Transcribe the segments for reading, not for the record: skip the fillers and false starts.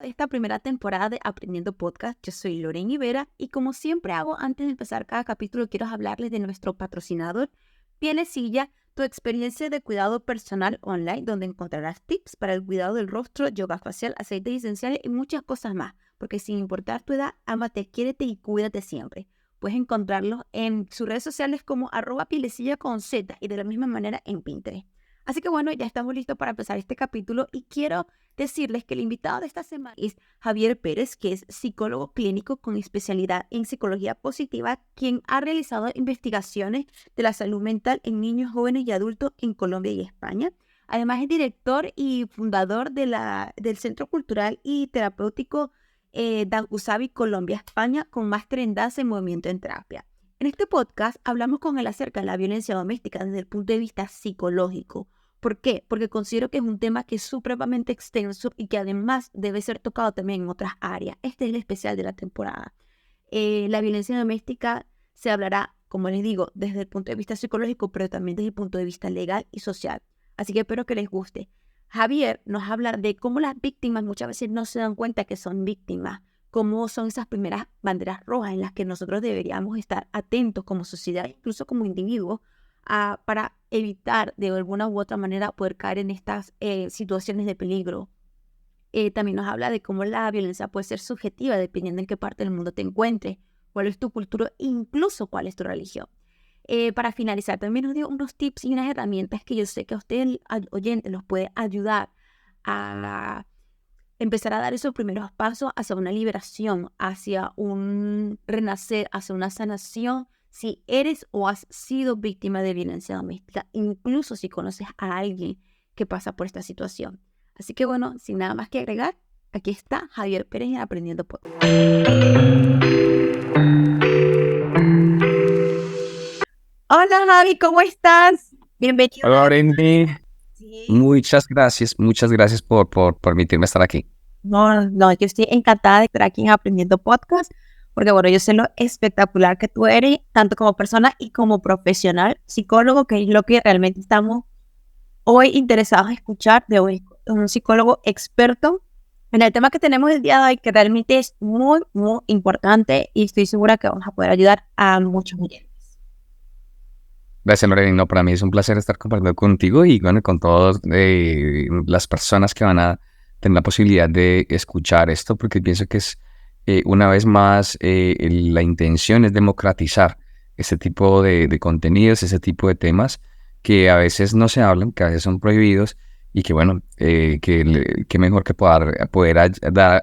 Esta primera temporada de Aprendiendo Podcast. Yo soy Lorena Ibera y como siempre hago antes de empezar cada capítulo, quiero hablarles de nuestro patrocinador, Pielecilla, tu experiencia de cuidado personal online, donde encontrarás tips para el cuidado del rostro, yoga facial, aceites esenciales y muchas cosas más. Porque sin importar tu edad, ámate, quiérete y cuídate siempre. Puedes encontrarlos en sus redes sociales como @pielecilla con Z y de la misma manera en Pinterest. Así que bueno, ya estamos listos para empezar este capítulo y quiero decirles que el invitado de esta semana es Javier Pérez, que es psicólogo clínico con especialidad en psicología positiva, quien ha realizado investigaciones de la salud mental en niños, jóvenes y adultos en Colombia y España. Además es director y fundador del Centro Cultural y Terapéutico Dan Usabi Colombia, España, con máster en danza y movimiento en terapia. En este podcast hablamos con él acerca de la violencia doméstica desde el punto de vista psicológico. ¿Por qué? Porque considero que es un tema que es supremamente extenso y que además debe ser tocado también en otras áreas. Este es el especial de la temporada. La violencia doméstica se hablará, como les digo, desde el punto de vista psicológico, pero también desde el punto de vista legal y social. Así que espero que les guste. Javier nos habla de cómo las víctimas muchas veces no se dan cuenta que son víctimas, cómo son esas primeras banderas rojas en las que nosotros deberíamos estar atentos como sociedad, incluso como individuos, para evitar de alguna u otra manera poder caer en estas situaciones de peligro. También nos habla de cómo la violencia puede ser subjetiva dependiendo en qué parte del mundo te encuentres, cuál es tu cultura, incluso cuál es tu religión. Para finalizar, también nos dio unos tips y unas herramientas que yo sé que a usted, al oyente, los puede ayudar a empezar a dar esos primeros pasos hacia una liberación, hacia un renacer, hacia una sanación, si eres o has sido víctima de violencia doméstica, incluso si conoces a alguien que pasa por esta situación. Así que bueno, sin nada más que agregar, aquí está Javier Pérez en Aprendiendo Podcast. Hola Javi, ¿cómo estás? Bienvenido. Hola, Lorendi. Sí. Muchas gracias por permitirme estar aquí. No, yo estoy encantada de estar aquí en Aprendiendo Podcast, porque bueno, yo sé lo espectacular que tú eres, tanto como persona y como profesional, psicólogo, que es lo que realmente estamos hoy interesados en escuchar de hoy, un psicólogo experto en el tema que tenemos el día de hoy, que realmente es muy, muy importante y estoy segura que vamos a poder ayudar a muchos oyentes. Gracias, Lorendi. No, para mí es un placer estar compartiendo contigo y bueno, con todas las personas que van a tener la posibilidad de escuchar esto, porque pienso que es, una vez más, la intención es democratizar ese tipo de contenidos, ese tipo de temas que a veces no se hablan, que a veces son prohibidos y que bueno, que mejor que poder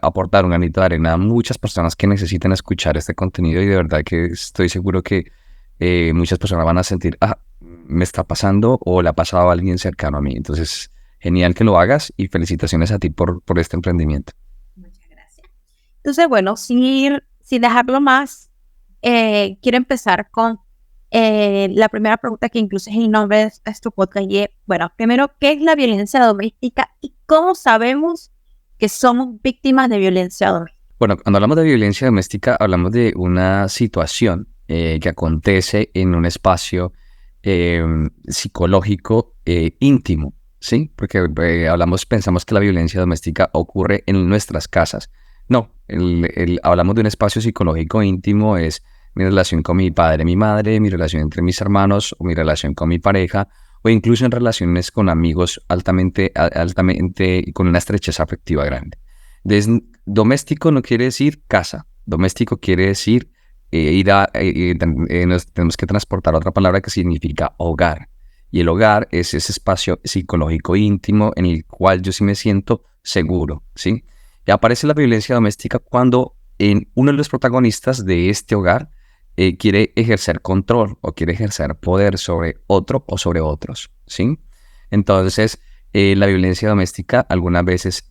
aportar un granito de arena a muchas personas que necesitan escuchar este contenido y de verdad que estoy seguro que muchas personas van a sentir, me está pasando o le ha pasado a alguien cercano a mí. Entonces, genial que lo hagas y felicitaciones a ti por este emprendimiento. Muchas gracias. Entonces, bueno, sin dejarlo más, quiero empezar con la primera pregunta que incluso es el nombre de tu podcast. Y bueno, primero, ¿qué es la violencia doméstica y cómo sabemos que somos víctimas de violencia doméstica? Bueno, cuando hablamos de violencia doméstica, hablamos de una situación que acontece en un espacio psicológico íntimo, ¿sí? Porque pensamos que la violencia doméstica ocurre en nuestras casas. No, hablamos de un espacio psicológico íntimo, es mi relación con mi padre, mi madre, mi relación entre mis hermanos, o mi relación con mi pareja, o incluso en relaciones con amigos altamente con una estrechez afectiva grande. Doméstico no quiere decir casa, doméstico quiere decir tenemos que transportar otra palabra que significa hogar. Y el hogar es ese espacio psicológico íntimo en el cual yo sí me siento seguro, ¿sí? Y aparece la violencia doméstica cuando uno de los protagonistas de este hogar quiere ejercer control o quiere ejercer poder sobre otro o sobre otros, ¿sí? Entonces, la violencia doméstica algunas veces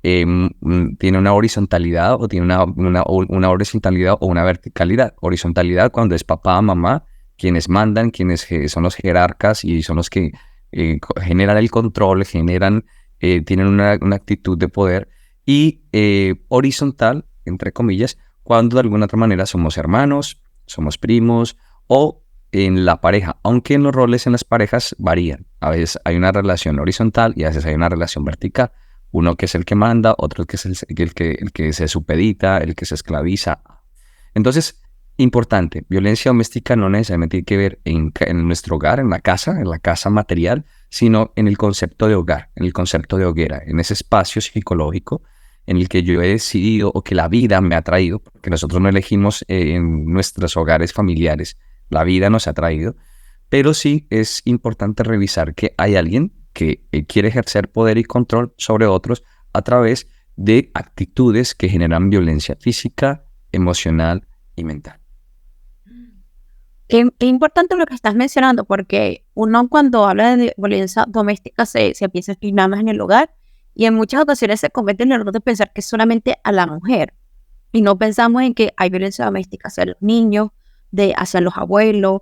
tiene una horizontalidad o tiene una horizontalidad o una verticalidad. Horizontalidad cuando es papá, mamá, quienes mandan, quienes son los jerarcas y son los que generan el control, tienen una actitud de poder. Y horizontal, entre comillas, cuando de alguna otra manera somos hermanos, somos primos o en la pareja, aunque en los roles en las parejas varían. A veces hay una relación horizontal y a veces hay una relación vertical. Uno que es el que manda, otro que es el que se supedita, el que se esclaviza. Entonces, importante, violencia doméstica no necesariamente tiene que ver en nuestro hogar, en la casa material, sino en el concepto de hogar, en el concepto de hoguera, en ese espacio psicológico en el que yo he decidido o que la vida me ha traído, porque nosotros no elegimos en nuestros hogares familiares, la vida nos ha traído, pero sí es importante revisar que hay alguien que quiere ejercer poder y control sobre otros a través de actitudes que generan violencia física, emocional y mental. Qué importante lo que estás mencionando, porque uno cuando habla de violencia doméstica se piensa que nada más en el hogar, y en muchas ocasiones se comete el error de pensar que es solamente a la mujer, y no pensamos en que hay violencia doméstica hacia los niños, hacia los abuelos,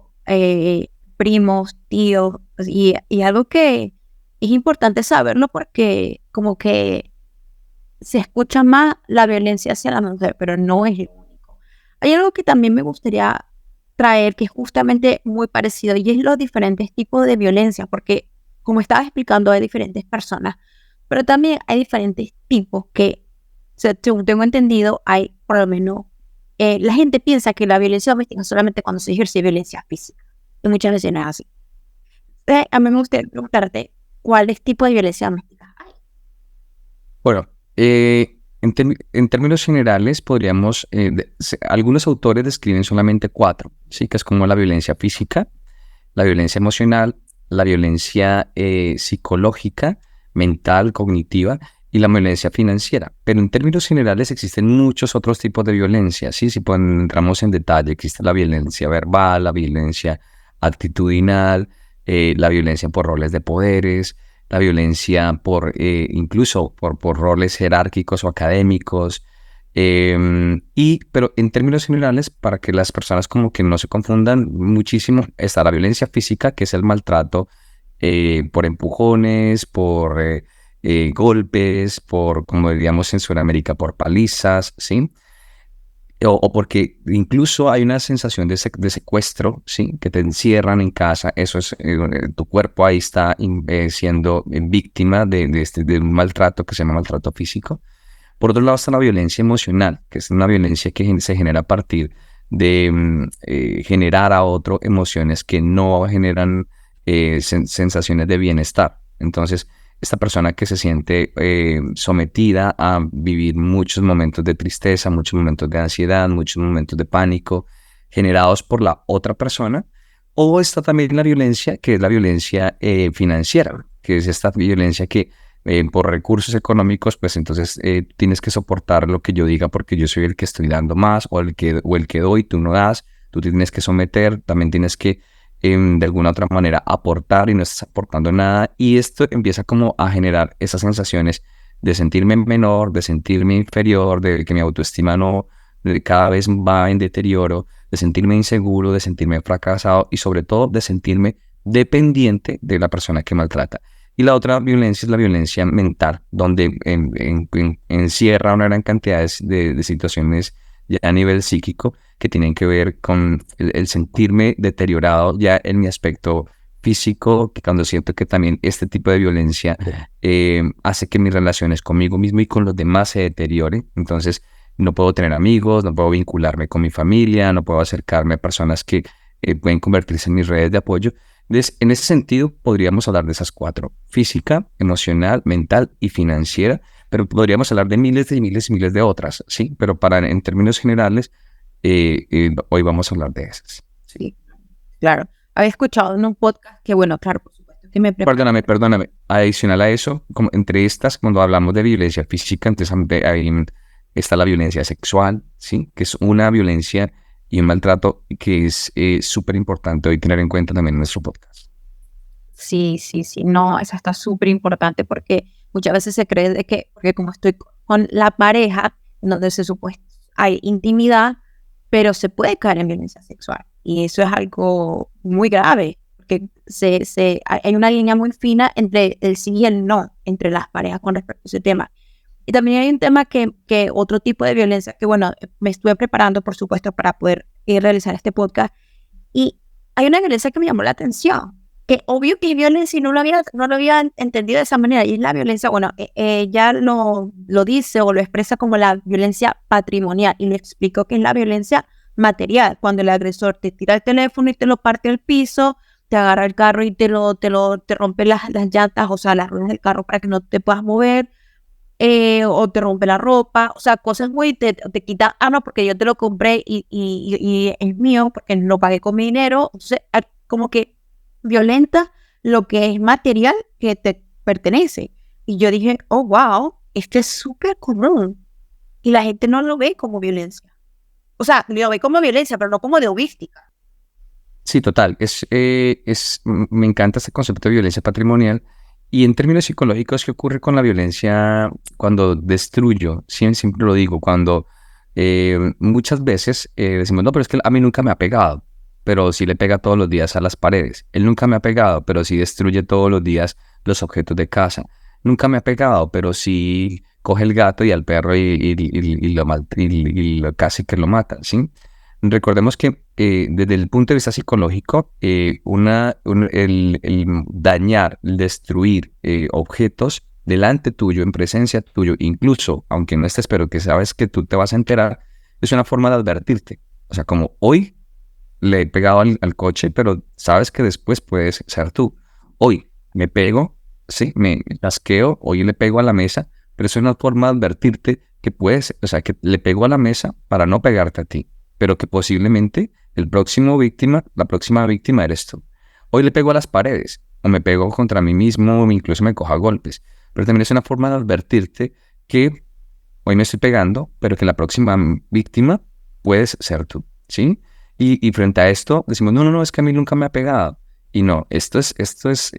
primos, tíos, y algo que es importante saberlo porque como que se escucha más la violencia hacia la mujer, pero no es lo único. Hay algo que también me gustaría traer que es justamente muy parecido y es los diferentes tipos de violencia, porque como estaba explicando hay diferentes personas, pero también hay diferentes tipos que, según tengo entendido, hay por lo menos, la gente piensa que la violencia doméstica es solamente cuando se ejerce violencia física, y muchas veces no es así. A mí me gustaría preguntarte cuáles tipos de violencia doméstica hay. Bueno, en términos generales, podríamos, algunos autores describen solamente 4, ¿sí? Que es como la violencia física, la violencia emocional, la violencia psicológica, mental, cognitiva y la violencia financiera. Pero en términos generales existen muchos otros tipos de violencia, ¿sí? Si entramos en detalle, existe la violencia verbal, la violencia actitudinal, la violencia por roles de poderes, la violencia incluso por roles jerárquicos o académicos. Pero en términos generales, para que las personas como que no se confundan muchísimo, está la violencia física, que es el maltrato por empujones, por golpes, como diríamos en Sudamérica, por palizas, ¿sí? O porque incluso hay una sensación de secuestro, ¿sí? Que te encierran en casa, eso es, tu cuerpo ahí está siendo víctima de un maltrato que se llama maltrato físico. Por otro lado está la violencia emocional, que es una violencia que se genera a partir de generar a otro emociones que no generan sensaciones de bienestar. Entonces, esta persona que se siente sometida a vivir muchos momentos de tristeza, muchos momentos de ansiedad, muchos momentos de pánico, generados por la otra persona. O está también la violencia, que es la violencia financiera, que es esta violencia que por recursos económicos, pues entonces tienes que soportar lo que yo diga porque yo soy el que estoy dando más o el que doy, tú no das, tú te tienes que someter, también tienes que de alguna otra manera aportar y no estás aportando nada, y esto empieza como a generar esas sensaciones de sentirme menor, de sentirme inferior, de que mi autoestima cada vez va en deterioro, de sentirme inseguro, de sentirme fracasado y sobre todo de sentirme dependiente de la persona que maltrata. Y la otra violencia es la violencia mental, donde encierra una gran cantidad de situaciones ya a nivel psíquico que tienen que ver con el sentirme deteriorado ya en mi aspecto físico, que cuando siento que también este tipo de violencia hace que mis relaciones conmigo mismo y con los demás se deterioren. Entonces no puedo tener amigos, no puedo vincularme con mi familia, no puedo acercarme a personas que pueden convertirse en mis redes de apoyo. Entonces, en ese sentido, podríamos hablar de esas 4, física, emocional, mental y financiera, pero podríamos hablar de miles y miles y miles de otras, ¿sí? Pero en términos generales, hoy vamos a hablar de esas. Sí, claro. Había escuchado en un podcast que, bueno, claro, por supuesto que me preparé. Perdóname. Adicional a eso, como entre estas, cuando hablamos de violencia física, entonces ahí está la violencia sexual, ¿sí? Que es una violencia y un maltrato que es súper importante hoy tener en cuenta también en nuestro podcast. Sí, no, eso está súper importante porque muchas veces se cree de que, porque como estoy con la pareja, donde se supone hay intimidad, pero se puede caer en violencia sexual. Y eso es algo muy grave, porque hay una línea muy fina entre el sí y el no, entre las parejas con respecto a ese tema. Y también hay un tema que otro tipo de violencia, que bueno, me estuve preparando, por supuesto, para poder realizar este podcast. Y hay una violencia que me llamó la atención, que obvio que es violencia y no lo había entendido de esa manera. Y es la violencia, bueno, ella lo dice o lo expresa como la violencia patrimonial y le explico que es la violencia material, cuando el agresor te tira el teléfono y te lo parte al piso, te agarra el carro y te rompe las llantas, o sea, las ruedas del carro para que no te puedas mover, o te rompe la ropa, o sea, cosas muy, te quita, no, porque yo te lo compré y es mío, porque lo pagué con mi dinero, entonces, como que violenta lo que es material que te pertenece. Y yo dije, oh, wow, esto es súper común, y la gente no lo ve como violencia. O sea, lo ve como violencia, pero no como de hobística. Sí, total. Me encanta este concepto de violencia patrimonial. Y en términos psicológicos, ¿qué ocurre con la violencia cuando destruyo? Siempre lo digo, cuando muchas veces decimos, no, pero es que a mí nunca me ha pegado, pero sí le pega todos los días a las paredes. Él nunca me ha pegado, pero sí destruye todos los días los objetos de casa. Nunca me ha pegado, pero sí coge el gato y al perro y casi que lo mata, ¿sí? Recordemos que desde el punto de vista psicológico, el dañar, el destruir objetos delante tuyo, en presencia tuyo, incluso aunque no estés, pero que sabes que tú te vas a enterar, es una forma de advertirte. O sea, como hoy le he pegado al coche, pero sabes que después puedes ser tú. Hoy me pego, sí, me chasqueo, hoy le pego a la mesa, pero es una forma de advertirte que puedes, o sea, que le pego a la mesa para no pegarte a ti, pero que posiblemente la próxima víctima eres tú. Hoy le pego a las paredes, o me pego contra mí mismo, o incluso me cojo a golpes, pero también es una forma de advertirte que hoy me estoy pegando, pero que la próxima víctima puedes ser tú, ¿sí? Y frente a esto decimos, no, no, no, es que a mí nunca me ha pegado. Y no, esto es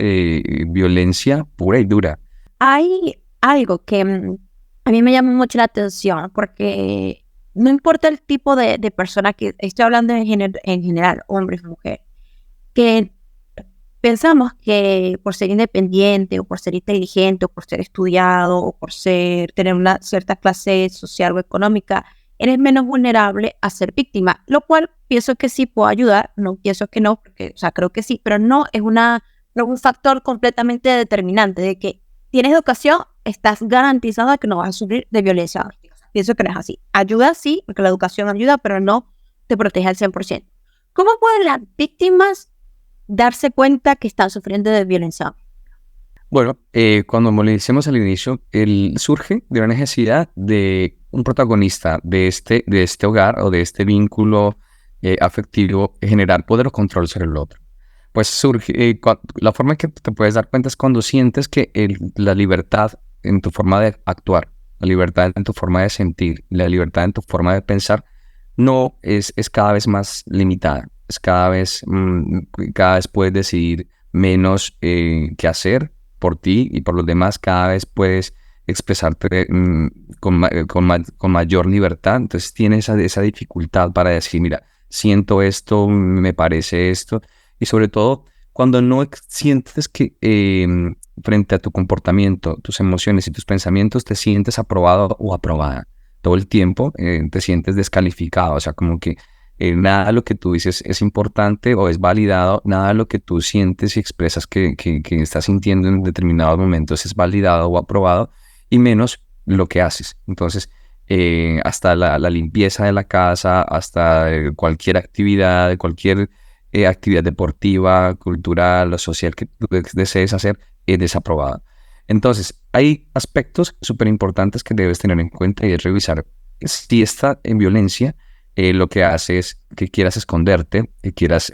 violencia pura y dura. Hay algo que a mí me llama mucho la atención porque no importa el tipo de persona que estoy hablando en general, hombres, mujeres, que pensamos que por ser independiente o por ser inteligente o por ser estudiado o por tener una cierta clase social o económica, eres menos vulnerable a ser víctima, lo cual pienso que sí puede ayudar, no pienso que no, porque, o sea, creo que sí, pero no es un factor completamente determinante de que tienes educación, estás garantizado de que no vas a sufrir de violencia doméstica. O sea, pienso que no es así. Ayuda sí, porque la educación ayuda, pero no te protege al 100%. ¿Cómo pueden las víctimas darse cuenta que están sufriendo de violencia? Bueno, cuando le decíamos al inicio, surge de una necesidad de un protagonista de este hogar o de este vínculo afectivo, generar poder o control sobre el otro. Pues surge, la forma en que te puedes dar cuenta es cuando sientes que la libertad en tu forma de actuar, la libertad en tu forma de sentir, la libertad en tu forma de pensar, no es cada vez más limitada. Es cada vez puedes decidir menos qué hacer por ti y por los demás. Cada vez puedes expresarte con mayor libertad. Entonces tienes esa dificultad para decir, mira, siento esto, me parece esto. Y sobre todo, cuando no sientes que frente a tu comportamiento, tus emociones y tus pensamientos, te sientes aprobado o aprobada. Todo el tiempo te sientes descalificado, o sea, como que nada de lo que tú dices es importante o es validado, nada de lo que tú sientes y expresas que estás sintiendo en determinados momentos es validado o aprobado, y menos lo que haces. Entonces, hasta la limpieza de la casa, hasta cualquier actividad, actividad deportiva, cultural o social que tú desees hacer, es desaprobada. Entonces, hay aspectos súper importantes que debes tener en cuenta y es revisar si está en violencia. Lo que hace es que quieras esconderte, que quieras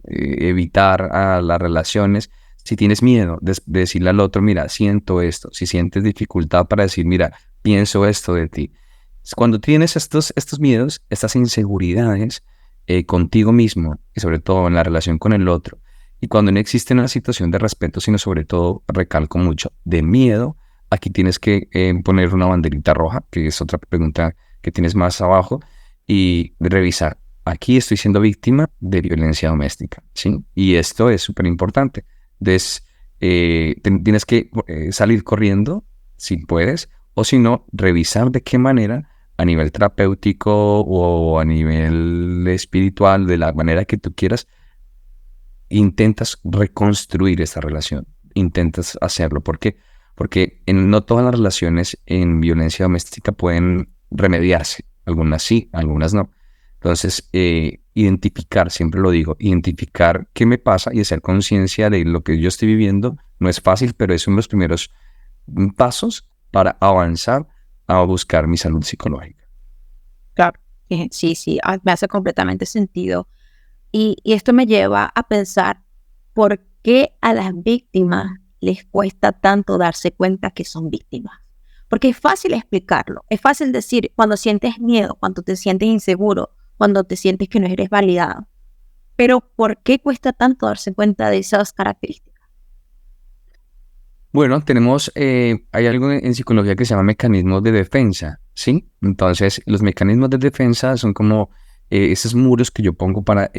evitar a las relaciones. Si tienes miedo de decirle al otro, mira, siento esto. Si sientes dificultad para decir, mira, pienso esto de ti. Cuando tienes estos miedos, estas inseguridades contigo mismo y sobre todo en la relación con el otro, y cuando no existe una situación de respeto, sino sobre todo, recalco mucho, de miedo, aquí tienes que poner una banderita roja, que es otra pregunta que tienes más abajo, y revisar. Aquí estoy siendo víctima de violencia doméstica, ¿sí? Y esto es súper importante. Entonces, tienes que salir corriendo, si puedes, o si no, revisar de qué manera, a nivel terapéutico o a nivel espiritual, de la manera que tú quieras, intentas reconstruir esta relación, intentas hacerlo. ¿Por qué? Porque no todas las relaciones en violencia doméstica pueden remediarse, algunas sí, algunas no. Entonces, identificar, siempre lo digo, identificar qué me pasa y hacer conciencia de lo que yo estoy viviendo no es fácil, pero es uno de los primeros pasos para avanzar a buscar mi salud psicológica. Claro, sí, sí, me hace completamente sentido. Y esto me lleva a pensar por qué a las víctimas les cuesta tanto darse cuenta que son víctimas. Porque es fácil explicarlo, es fácil decir cuando sientes miedo, cuando te sientes inseguro, cuando te sientes que no eres validado. Pero ¿por qué cuesta tanto darse cuenta de esas características? Bueno, hay algo en psicología que se llama mecanismos de defensa, ¿sí? Entonces, los mecanismos de defensa son como esos muros que yo pongo para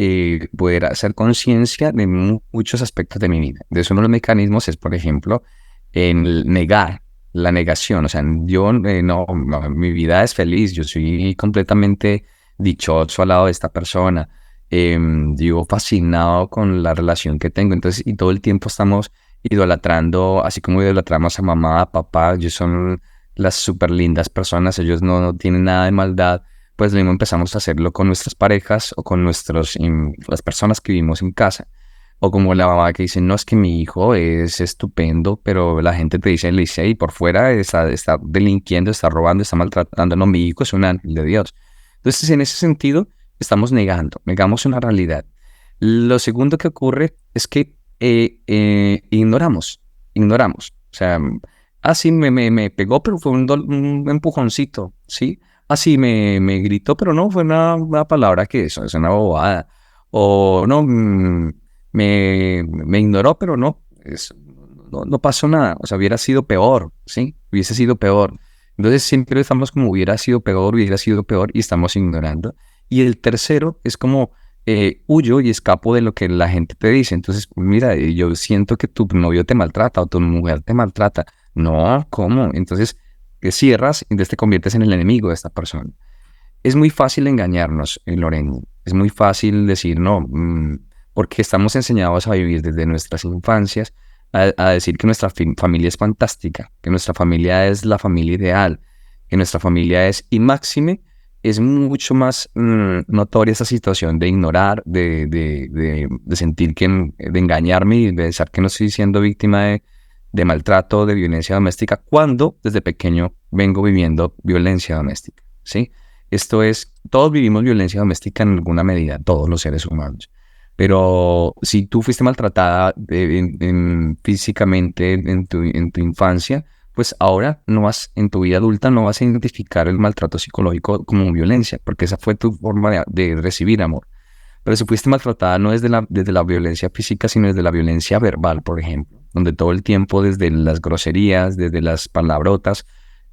poder hacer conciencia de muchos aspectos de mi vida. De eso uno de los mecanismos es, por ejemplo, el negar, la negación. O sea, yo no, mi vida es feliz, yo soy completamente dichoso al lado de esta persona. Yo fascinado con la relación que tengo. Entonces, y todo el tiempo estamos idolatrando, así como idolatramos a mamá, a papá, ellos son las súper lindas personas, ellos no tienen nada de maldad, pues lo mismo empezamos a hacerlo con nuestras parejas o con las personas que vivimos en casa. O como la mamá que dice, no, es que mi hijo es estupendo, pero la gente te dice, le dice, y por fuera está delinquiendo, está robando, está maltratando. No, mi hijo es un ángel de Dios. Entonces, en ese sentido, negamos una realidad. Lo segundo que ocurre es que ignoramos. O sea, así me pegó, pero fue un empujoncito, ¿sí? Así me gritó, pero no fue una palabra que eso, es una bobada. O no, me ignoró, pero no pasó nada. O sea, hubiera sido peor, ¿sí? Hubiese sido peor. Entonces siempre estamos como hubiera sido peor y estamos ignorando. Y el tercero es como huyo y escapo de lo que la gente te dice. Entonces, mira, yo siento que tu novio te maltrata o tu mujer te maltrata. No, ¿cómo? Entonces, cierras y entonces te conviertes en el enemigo de esta persona. Es muy fácil engañarnos, Lorena. Es muy fácil decir no, porque estamos enseñados a vivir desde nuestras infancias a decir que nuestra familia es fantástica, que nuestra familia es la familia ideal, que nuestra familia es, y máxime, es mucho más notoria esa situación de ignorar, de sentir de engañarme y de pensar que no estoy siendo víctima de maltrato, de violencia doméstica, cuando desde pequeño vengo viviendo violencia doméstica, ¿sí? Esto es, todos vivimos violencia doméstica en alguna medida, todos los seres humanos. Pero si tú fuiste maltratada físicamente en tu infancia, pues ahora en tu vida adulta no vas a identificar el maltrato psicológico como violencia, porque esa fue tu forma de recibir amor. Pero si fuiste maltratada no desde la violencia física, sino desde la violencia verbal, por ejemplo, donde todo el tiempo desde las groserías, desde las palabrotas,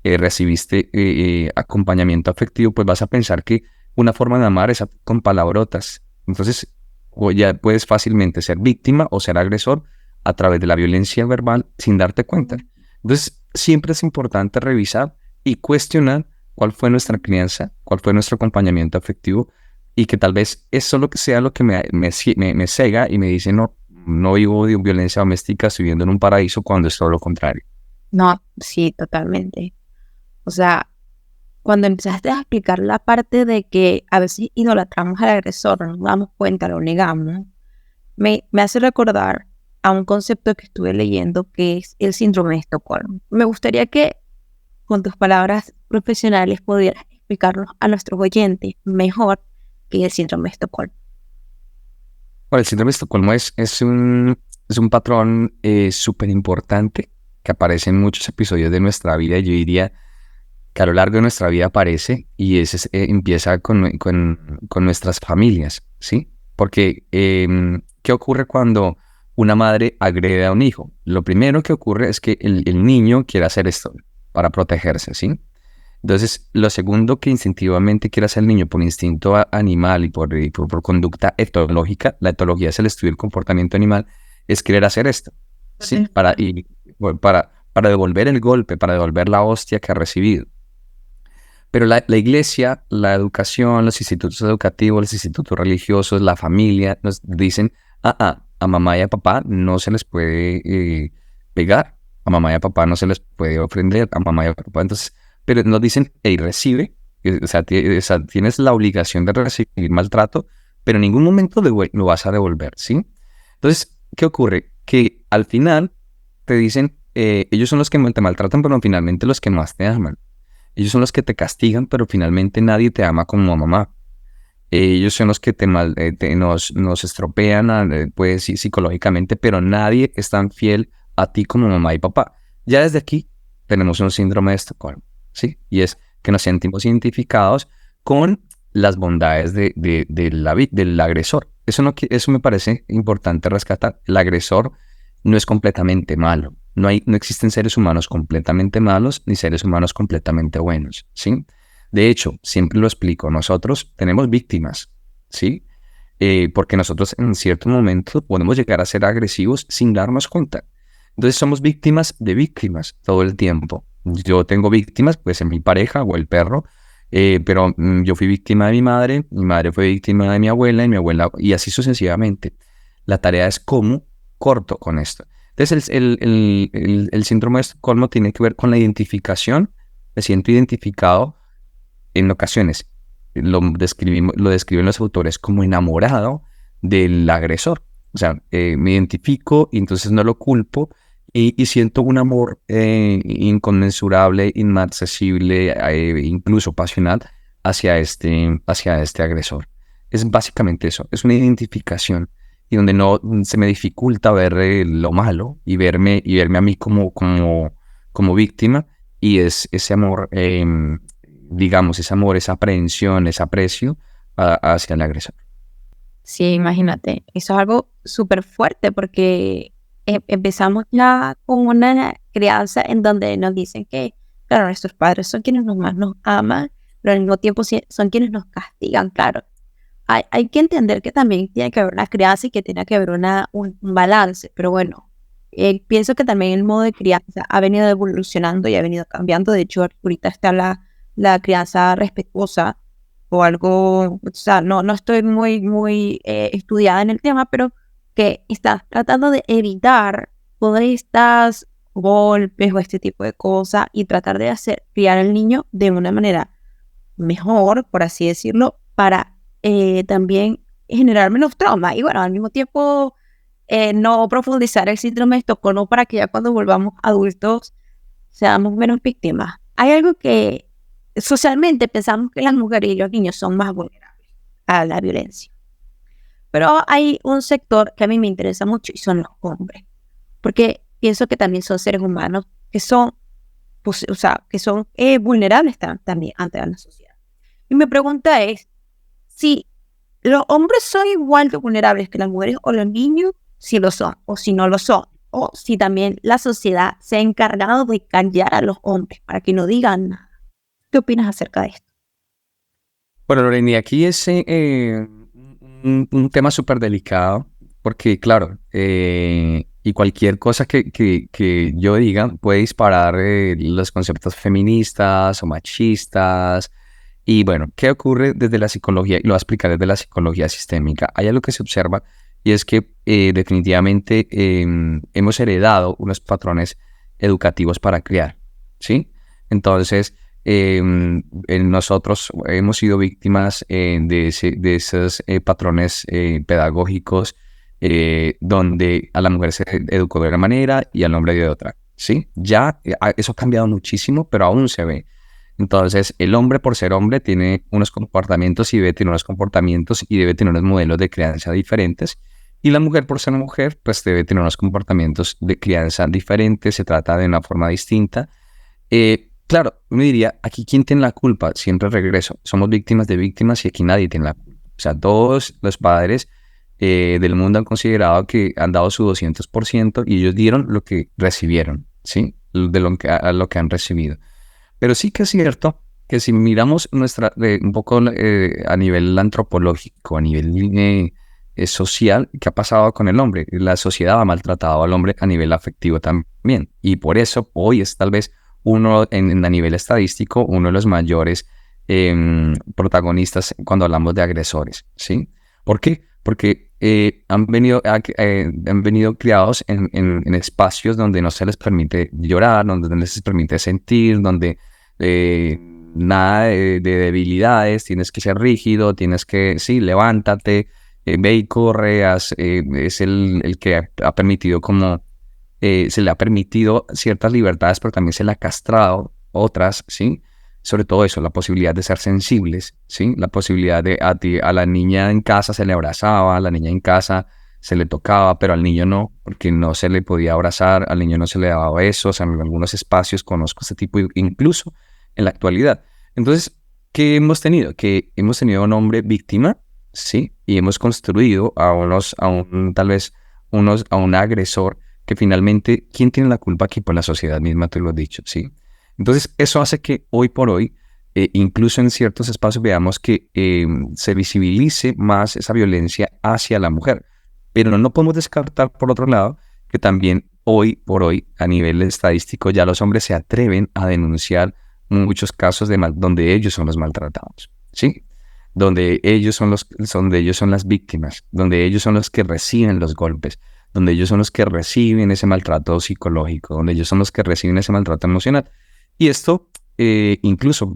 recibiste acompañamiento afectivo, pues vas a pensar que una forma de amar es con palabrotas. Entonces, o ya puedes fácilmente ser víctima o ser agresor a través de la violencia verbal sin darte cuenta. Entonces, siempre es importante revisar y cuestionar cuál fue nuestra crianza, cuál fue nuestro acompañamiento afectivo y que tal vez eso lo que sea lo que me cega y me dice no vivo de violencia doméstica, estoy viviendo en un paraíso cuando es todo lo contrario. No, sí, totalmente. O sea, cuando empezaste a explicar la parte de que a veces idolatramos al agresor, no nos damos cuenta, lo negamos, me hace recordar a un concepto que estuve leyendo que es el síndrome de Estocolmo. Me gustaría que con tus palabras profesionales pudieras explicarnos a nuestros oyentes mejor qué es el síndrome de Estocolmo. Bueno, el síndrome de Estocolmo es un patrón súper importante que aparece en muchos episodios de nuestra vida. Yo diría que a lo largo de nuestra vida aparece y empieza con nuestras familias, ¿sí? Porque, ¿qué ocurre cuando una madre agrede a un hijo? Lo primero que ocurre es que el niño quiere hacer esto para protegerse, ¿sí? Entonces, lo segundo que instintivamente quiere hacer el niño por instinto animal y por conducta etológica, la etología es el estudio del comportamiento animal, es querer hacer esto, ¿sí? Para devolver el golpe, para devolver la hostia que ha recibido. Pero la iglesia, la educación, los institutos educativos, los institutos religiosos, la familia nos dicen, a mamá y a papá no se les puede pegar, a mamá y a papá no se les puede ofender, a mamá y a papá. Entonces, pero nos dicen, hey, recibe, o sea, tienes la obligación de recibir maltrato, pero en ningún momento lo vas a devolver, ¿sí? Entonces, ¿qué ocurre? Que al final te dicen, ellos son los que te maltratan, pero finalmente los que más te aman. Ellos son los que te castigan, pero finalmente nadie te ama como mamá. Ellos son los que nos estropean, pues, psicológicamente, pero nadie es tan fiel a ti como mamá y papá. Ya desde aquí tenemos un síndrome de Estocolmo, ¿sí? Y es que nos sentimos identificados con las bondades del agresor. Eso me parece importante rescatar. El agresor no es completamente malo. No existen seres humanos completamente malos ni seres humanos completamente buenos, ¿sí? De hecho, siempre lo explico, nosotros tenemos víctimas, ¿sí? Porque nosotros en cierto momento podemos llegar a ser agresivos sin darnos cuenta. Entonces somos víctimas de víctimas todo el tiempo. Yo tengo víctimas, pues en mi pareja o el perro, pero yo fui víctima de mi madre fue víctima de mi abuela, y así sucesivamente. La tarea es cómo corto con esto. Entonces el síndrome de Estocolmo tiene que ver con la identificación. Me siento identificado en ocasiones. Lo describen los autores como enamorado del agresor. O sea, me identifico y entonces no lo culpo y siento un amor inconmensurable, inaccesible, incluso pasional hacia este agresor. Es básicamente eso, es una identificación y donde no se me dificulta ver lo malo y verme a mí como víctima, y es ese amor, digamos, ese amor, esa aprehensión, ese aprecio hacia el agresor. Sí, imagínate, eso es algo súper fuerte porque empezamos ya con una crianza en donde nos dicen que, claro, nuestros padres son quienes más nos aman, pero al mismo tiempo son quienes nos castigan, claro. Hay que entender que también tiene que haber una crianza y que tiene que haber un balance, pero bueno, pienso que también el modo de crianza ha venido evolucionando y ha venido cambiando. De hecho, ahorita está la crianza respetuosa o algo, o sea, no estoy muy estudiada en el tema, pero que está tratando de evitar todas estas golpes o este tipo de cosas y tratar de criar al niño de una manera mejor, por así decirlo, para también generar menos trauma y bueno, al mismo tiempo no profundizar el síndrome de Estocolmo para que ya cuando volvamos adultos seamos menos víctimas. Hay algo que socialmente pensamos que las mujeres y los niños son más vulnerables a la violencia, pero hay un sector que a mí me interesa mucho y son los hombres, porque pienso que también son seres humanos que son, pues, o sea, que son vulnerables también ante la sociedad. Y mi pregunta es, si los hombres son igual de vulnerables que las mujeres o los niños, si lo son o si no lo son, o si también la sociedad se ha encargado de callar a los hombres para que no digan nada. ¿Qué opinas acerca de esto? Bueno, Lorena, y aquí es un tema súper delicado, porque claro, y cualquier cosa que yo diga puede disparar los conceptos feministas o machistas. Y bueno, ¿qué ocurre desde la psicología? Y lo voy a explicar desde la psicología sistémica. Hay algo que se observa y es que definitivamente hemos heredado unos patrones educativos para criar, ¿sí? Entonces, nosotros hemos sido víctimas de esos patrones pedagógicos, donde a la mujer se educó de una manera y al hombre de otra, ¿sí? Ya eso ha cambiado muchísimo, pero aún se ve. Entonces, el hombre, por ser hombre, tiene unos comportamientos y debe tener unos comportamientos y debe tener unos modelos de crianza diferentes. Y la mujer, por ser mujer, pues debe tener unos comportamientos de crianza diferentes, se trata de una forma distinta. Claro, uno diría, aquí ¿quién tiene la culpa? Siempre regreso, somos víctimas de víctimas y aquí nadie tiene la culpa. O sea, todos los padres del mundo han considerado que han dado su 200% y ellos dieron lo que recibieron, ¿sí? De lo que han recibido. Pero sí que es cierto que si miramos un poco a nivel antropológico, a nivel social, ¿qué ha pasado con el hombre? La sociedad ha maltratado al hombre a nivel afectivo también. Y por eso hoy es tal vez a nivel estadístico, uno de los mayores protagonistas cuando hablamos de agresores, ¿sí? ¿Por qué? Porque han venido criados en espacios donde no se les permite llorar, donde no les permite sentir, donde nada de debilidades, tienes que ser rígido, tienes que, sí, levántate, ve y corre, es el que ha permitido como, se le ha permitido ciertas libertades, pero también se le ha castrado otras, ¿sí? Sobre todo eso, la posibilidad de ser sensibles, ¿sí? La posibilidad de a la niña en casa se le abrazaba, a la niña en casa se le tocaba, pero al niño no, porque no se le podía abrazar, al niño no se le daba besos, en algunos espacios conozco este tipo, incluso en la actualidad. Entonces, ¿qué hemos tenido? Que hemos tenido un hombre víctima, ¿sí? Y hemos construido tal vez a un agresor que finalmente, ¿quién tiene la culpa aquí? Pues la sociedad misma, tú lo has dicho, ¿sí? Entonces, eso hace que hoy por hoy, incluso en ciertos espacios, veamos que se visibilice más esa violencia hacia la mujer. Pero no podemos descartar, por otro lado, que también hoy por hoy, a nivel estadístico, ya los hombres se atreven a denunciar muchos casos donde ellos son los maltratados, ¿sí? Donde ellos donde ellos son las víctimas, donde ellos son los que reciben los golpes, donde ellos son los que reciben ese maltrato psicológico, donde ellos son los que reciben ese maltrato emocional. Y esto incluso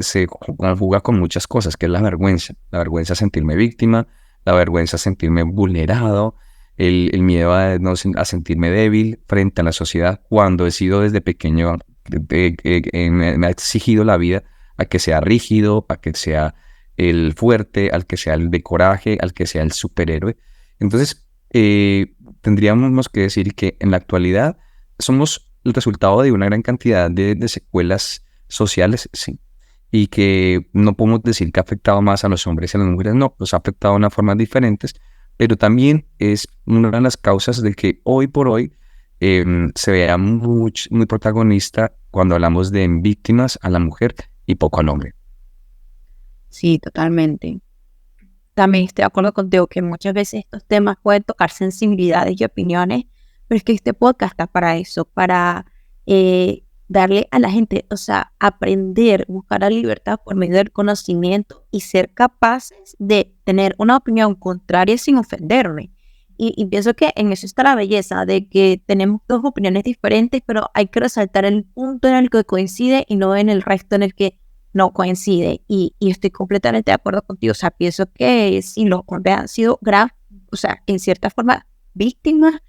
se conjuga con muchas cosas, que es la vergüenza de sentirme víctima, la vergüenza de sentirme vulnerado, el miedo a sentirme débil frente a la sociedad cuando he sido desde pequeño, me ha exigido la vida a que sea rígido, a que sea el fuerte, al que sea el de coraje, al que sea el superhéroe. Entonces, tendríamos que decir que en la actualidad somos el resultado de una gran cantidad de secuelas sociales, sí, y que no podemos decir que ha afectado más a los hombres y a las mujeres, no, los ha afectado de unas formas diferentes, pero también es una de las causas de que hoy por hoy se vea muy protagonista cuando hablamos de víctimas a la mujer y poco al hombre. Sí, totalmente. También estoy de acuerdo contigo que muchas veces estos temas pueden tocar sensibilidades y opiniones, pero es que este podcast está para eso, para darle a la gente, o sea, aprender, buscar la libertad por medio del conocimiento y ser capaces de tener una opinión contraria sin ofenderme. Y pienso que en eso está la belleza, de que tenemos dos opiniones diferentes, pero hay que resaltar el punto en el que coincide y no en el resto en el que no coincide. Y estoy completamente de acuerdo contigo. O sea, pienso que si los hombres han sido o sea, en cierta forma, víctimas,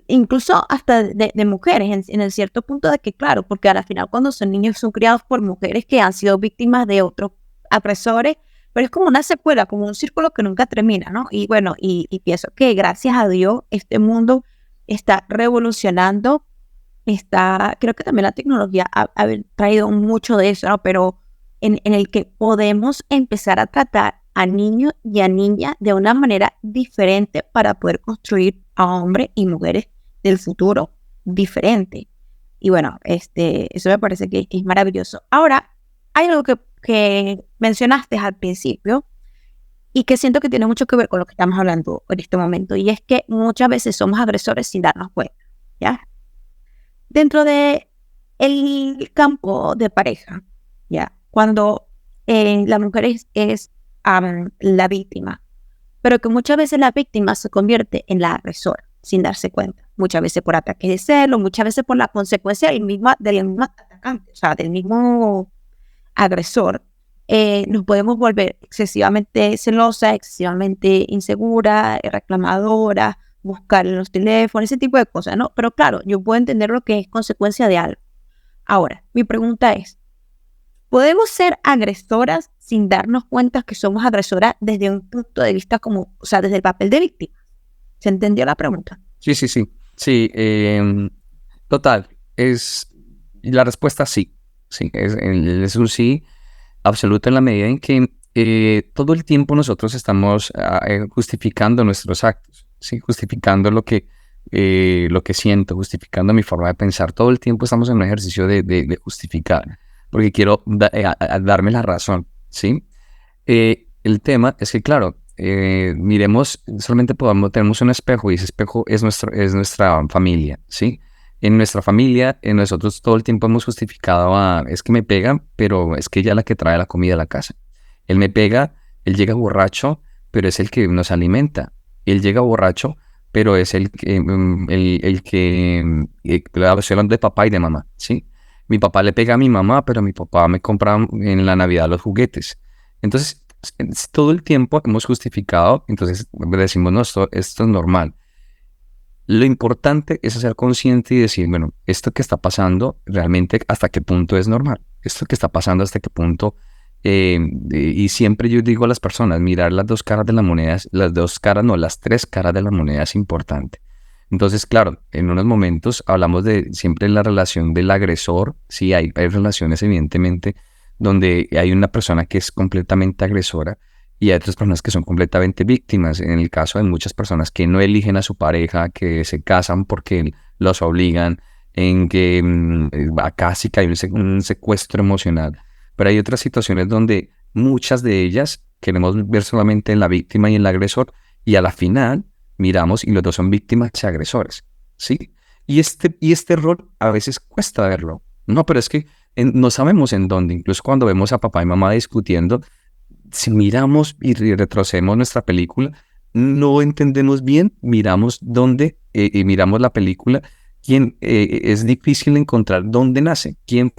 incluso hasta de mujeres, en el cierto punto de que, claro, porque al final cuando son niños son criados por mujeres que han sido víctimas de otros agresores, pero es como una secuela, como un círculo que nunca termina, ¿no? Y bueno, y pienso que gracias a Dios este mundo está revolucionando, creo que también la tecnología ha traído mucho de eso, ¿no? Pero en el que podemos empezar a tratar a niños y a niñas de una manera diferente para poder construir a hombres y mujeres del futuro diferente. Y bueno, eso me parece que es maravilloso. Ahora, hay algo que mencionaste al principio y que siento que tiene mucho que ver con lo que estamos hablando en este momento, y es que muchas veces somos agresores sin darnos cuenta, ¿ya? Dentro de el campo de pareja, ¿ya? Cuando la mujer es la víctima, pero que muchas veces la víctima se convierte en la agresora sin darse cuenta, muchas veces por ataques de celo, muchas veces por la consecuencia del mismo atacante, o sea, del mismo agresor. Nos podemos volver excesivamente celosa, excesivamente insegura, reclamadora, buscar en los teléfonos, ese tipo de cosas, ¿no? Pero claro, yo puedo entender lo que es consecuencia de algo. Ahora, mi pregunta es, ¿podemos ser agresoras sin darnos cuenta que somos agresoras desde un punto de vista como, o sea, desde el papel de víctima? ¿Se entendió la pregunta? Sí. Sí, total. La respuesta sí. Sí, es un sí absoluto en la medida en que todo el tiempo nosotros estamos justificando nuestros actos, ¿sí? Justificando lo que siento, justificando mi forma de pensar. Todo el tiempo estamos en un ejercicio de justificar, porque quiero darme la razón, ¿sí? El tema es que, claro, miremos, solamente tenemos un espejo y ese espejo es nuestra familia, ¿sí? En nuestra familia, nosotros todo el tiempo hemos justificado es que me pega, pero es que ella es la que trae la comida a la casa. Él me pega, él llega borracho, pero es el que nos alimenta. Él llega borracho, pero es estoy hablando de papá y de mamá, ¿sí? Mi papá le pega a mi mamá, pero mi papá me compra en la Navidad los juguetes. Entonces, todo el tiempo hemos justificado, entonces decimos, no, esto es normal. Lo importante es ser consciente y decir, bueno, esto que está pasando, realmente, ¿hasta qué punto es normal? Esto que está pasando, ¿hasta qué punto? Y siempre yo digo a las personas, mirar las dos caras de la moneda, las dos caras, no, las tres caras de la moneda es importante. Entonces, claro, en unos momentos hablamos de siempre la relación del agresor. Sí, hay relaciones, evidentemente, donde hay una persona que es completamente agresora y hay otras personas que son completamente víctimas. En el caso de muchas personas que no eligen a su pareja, que se casan porque los obligan, en que acá sí que hay un secuestro emocional. Pero hay otras situaciones donde muchas de ellas queremos ver solamente en la víctima y en el agresor, y a la final miramos y los dos son víctimas y agresores, ¿sí? Y este rol a veces cuesta verlo. No, pero es que no sabemos en dónde. Incluso cuando vemos a papá y mamá discutiendo, si miramos y retrocedemos nuestra película, no entendemos bien, miramos dónde, miramos la película, es difícil encontrar dónde nace, quién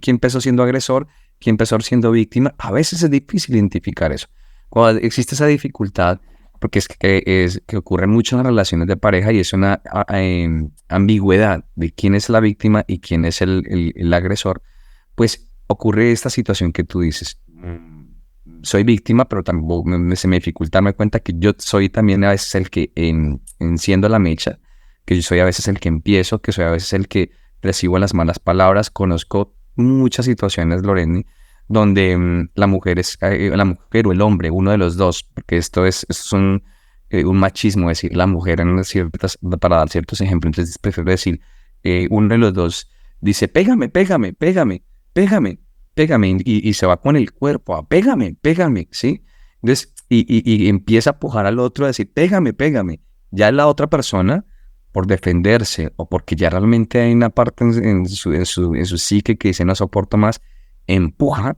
empezó siendo agresor, quién empezó siendo víctima. A veces es difícil identificar eso. Cuando existe esa dificultad, porque es que ocurre mucho en las relaciones de pareja y es una ambigüedad de quién es la víctima y quién es el agresor, pues ocurre esta situación que tú dices. Soy víctima, pero tampoco se me dificulta darme cuenta que yo soy también a veces el que enciendo la mecha, que yo soy a veces el que empiezo, que soy a veces el que recibo las malas palabras. Conozco muchas situaciones, Loreni, donde la mujer o el hombre, uno de los dos, porque esto es un machismo, decir la mujer para dar ciertos ejemplos. Entonces prefiero decir, uno de los dos dice, pégame, pégame, pégame, pégame, pégame, y se va con el cuerpo a pégame, pégame, ¿sí? Entonces, y empieza a pujar al otro a decir, pégame, pégame. Ya la otra persona, por defenderse o porque ya realmente hay una parte en su psique que dice no soporto más, empuja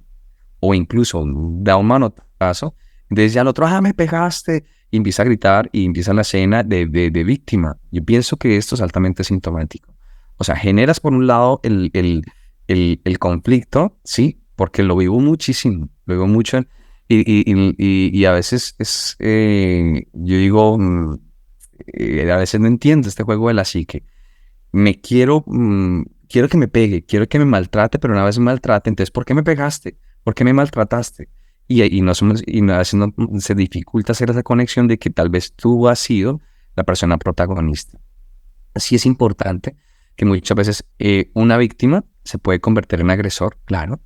o incluso da un manotazo. Entonces ya el otro, me pegaste, y empieza a gritar y empieza la escena de víctima. Yo pienso que esto es altamente sintomático. O sea, generas por un lado el conflicto, sí, porque lo vivo muchísimo, lo vivo mucho y a veces yo digo, a veces no entiendo este juego de la psique. Quiero que me pegue, quiero que me maltrate, pero una vez me maltrate, entonces, ¿por qué me pegaste? ¿Por qué me maltrataste? A veces no, se dificulta hacer esa conexión de que tal vez tú has sido la persona protagonista. Sí es importante que muchas veces una víctima se puede convertir en agresor, claro,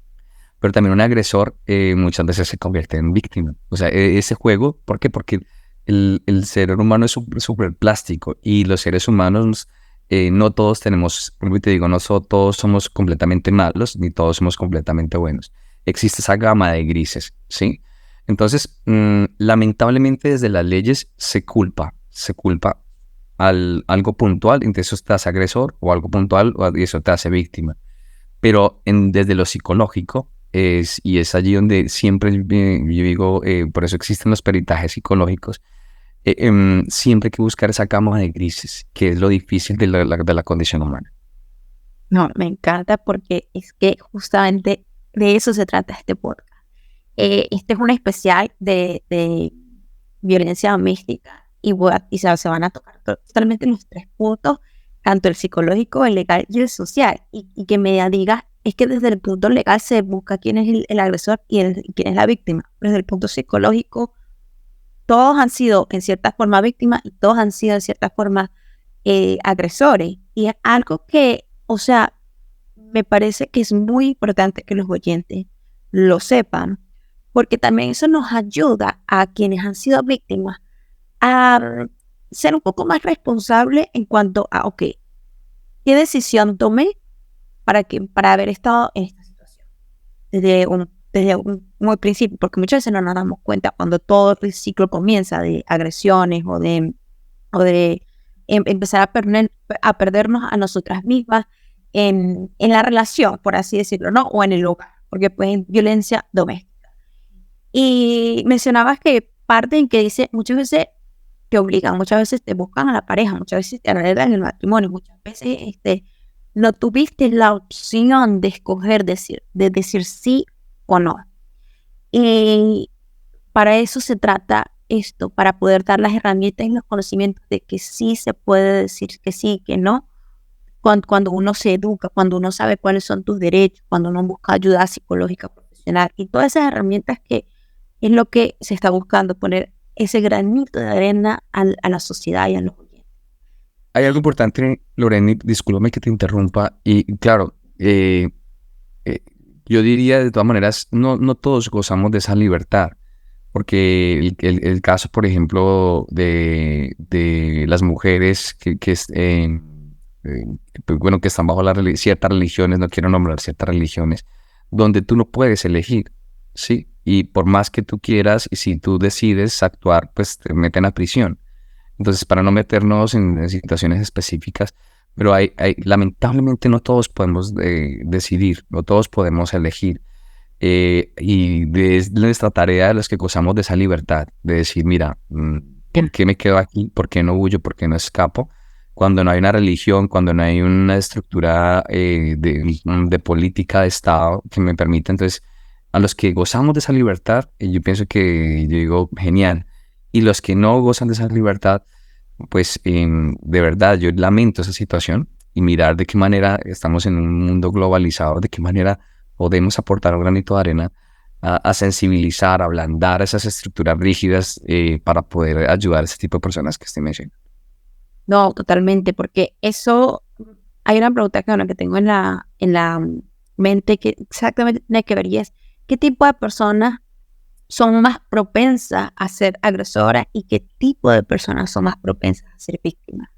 pero también un agresor muchas veces se convierte en víctima. O sea, ese juego, ¿por qué? Porque el ser humano es súper plástico y los seres humanos no todos tenemos, como te digo, todos somos completamente malos ni todos somos completamente buenos. Existe esa gama de grises, ¿sí? Entonces, lamentablemente desde las leyes se culpa algo puntual, entonces eso te hace agresor, o algo puntual y eso te hace víctima. Pero desde lo psicológico, y es allí donde siempre yo digo, por eso existen los peritajes psicológicos, siempre hay que buscar esa gama de grises, que es lo difícil de la condición humana. No, me encanta porque es que justamente de eso se trata este podcast. Este es un especial de violencia doméstica y se van a tocar totalmente los tres puntos, tanto el psicológico, el legal y el social. Y que me digas, es que desde el punto legal se busca quién es el agresor y quién es la víctima. Desde el punto psicológico, todos han sido en cierta forma víctimas y todos han sido en cierta forma agresores. Y es algo que, o sea, me parece que es muy importante que los oyentes lo sepan, porque también eso nos ayuda a quienes han sido víctimas a ser un poco más responsables en cuanto a, ok, ¿qué decisión tomé para haber estado en esta situación? Desde un muy principio, porque muchas veces no nos damos cuenta cuando todo el ciclo comienza de agresiones o de empezar a perdernos a nosotras mismas en la relación, por así decirlo, ¿no? O en el hogar, porque pues es violencia doméstica. Y mencionabas que parte en que dice muchas veces te obligan, muchas veces te buscan a la pareja, muchas veces te arreglan el matrimonio, muchas veces no tuviste la opción de escoger de decir sí o no. Y para eso se trata esto, para poder dar las herramientas y los conocimientos de que sí se puede decir que sí, que no, cuando uno se educa, cuando uno sabe cuáles son tus derechos, cuando uno busca ayuda psicológica profesional y todas esas herramientas que es lo que se está buscando, poner ese granito de arena a la sociedad y a los oyentes. Hay algo importante, Lorena, discúlpame que te interrumpa, y claro, yo diría de todas maneras, no todos gozamos de esa libertad, porque el caso, por ejemplo, de las mujeres pues, bueno, que están bajo ciertas religiones, no quiero nombrar ciertas religiones, donde tú no puedes elegir, ¿sí? Y por más que tú quieras, y si tú decides actuar, pues te meten a prisión. Entonces, para no meternos en situaciones específicas, pero lamentablemente no todos podemos decidir, no todos podemos elegir. Y es nuestra tarea de los que gozamos de esa libertad, de decir, mira, ¿por qué me quedo aquí? ¿Por qué no huyo? ¿Por qué no escapo? Cuando no hay una religión, cuando no hay una estructura de política de Estado que me permita. Entonces, a los que gozamos de esa libertad, yo pienso que, yo digo, genial. Y los que no gozan de esa libertad, pues de verdad yo lamento esa situación, y mirar de qué manera estamos en un mundo globalizado, de qué manera podemos aportar un granito de arena a sensibilizar, a ablandar esas estructuras rígidas para poder ayudar a ese tipo de personas que estoy mencionando. No, totalmente, porque eso, hay una pregunta que tengo en la mente que exactamente tiene que ver, y es, ¿qué tipo de personas son más propensas a ser agresoras y qué tipo de personas son más propensas a ser víctimas?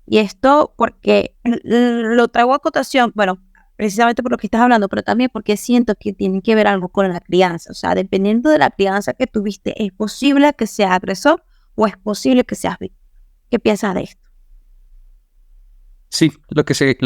Y esto porque lo traigo a cotación, bueno, precisamente por lo que estás hablando, pero también porque siento que tiene que ver algo con la crianza. O sea, dependiendo de la crianza que tuviste, es posible que seas agresor o es posible que seas víctima. ¿Qué piensas de esto? Sí, lo que se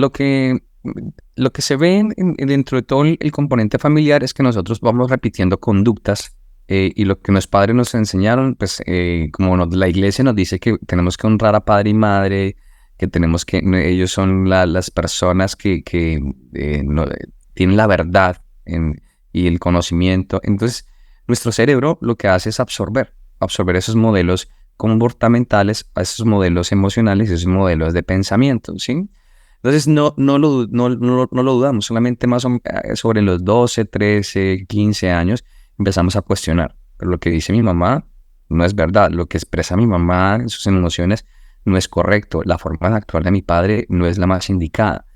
ve dentro de todo el componente familiar es que nosotros vamos repitiendo conductas, y lo que los padres nos enseñaron, pues como la iglesia nos dice que tenemos que honrar a padre y madre, que tenemos que, ellos son las personas que tienen la verdad y el conocimiento. Entonces, nuestro cerebro lo que hace es absorber esos modelos comportamentales, a esos modelos emocionales y esos modelos de pensamiento, ¿sí? Entonces no lo dudamos, solamente más sobre los 12, 13, 15 años empezamos a cuestionar. Pero lo que dice mi mamá no es verdad, lo que expresa mi mamá en sus emociones no es correcto, la forma de actuar de mi padre no es la más indicada.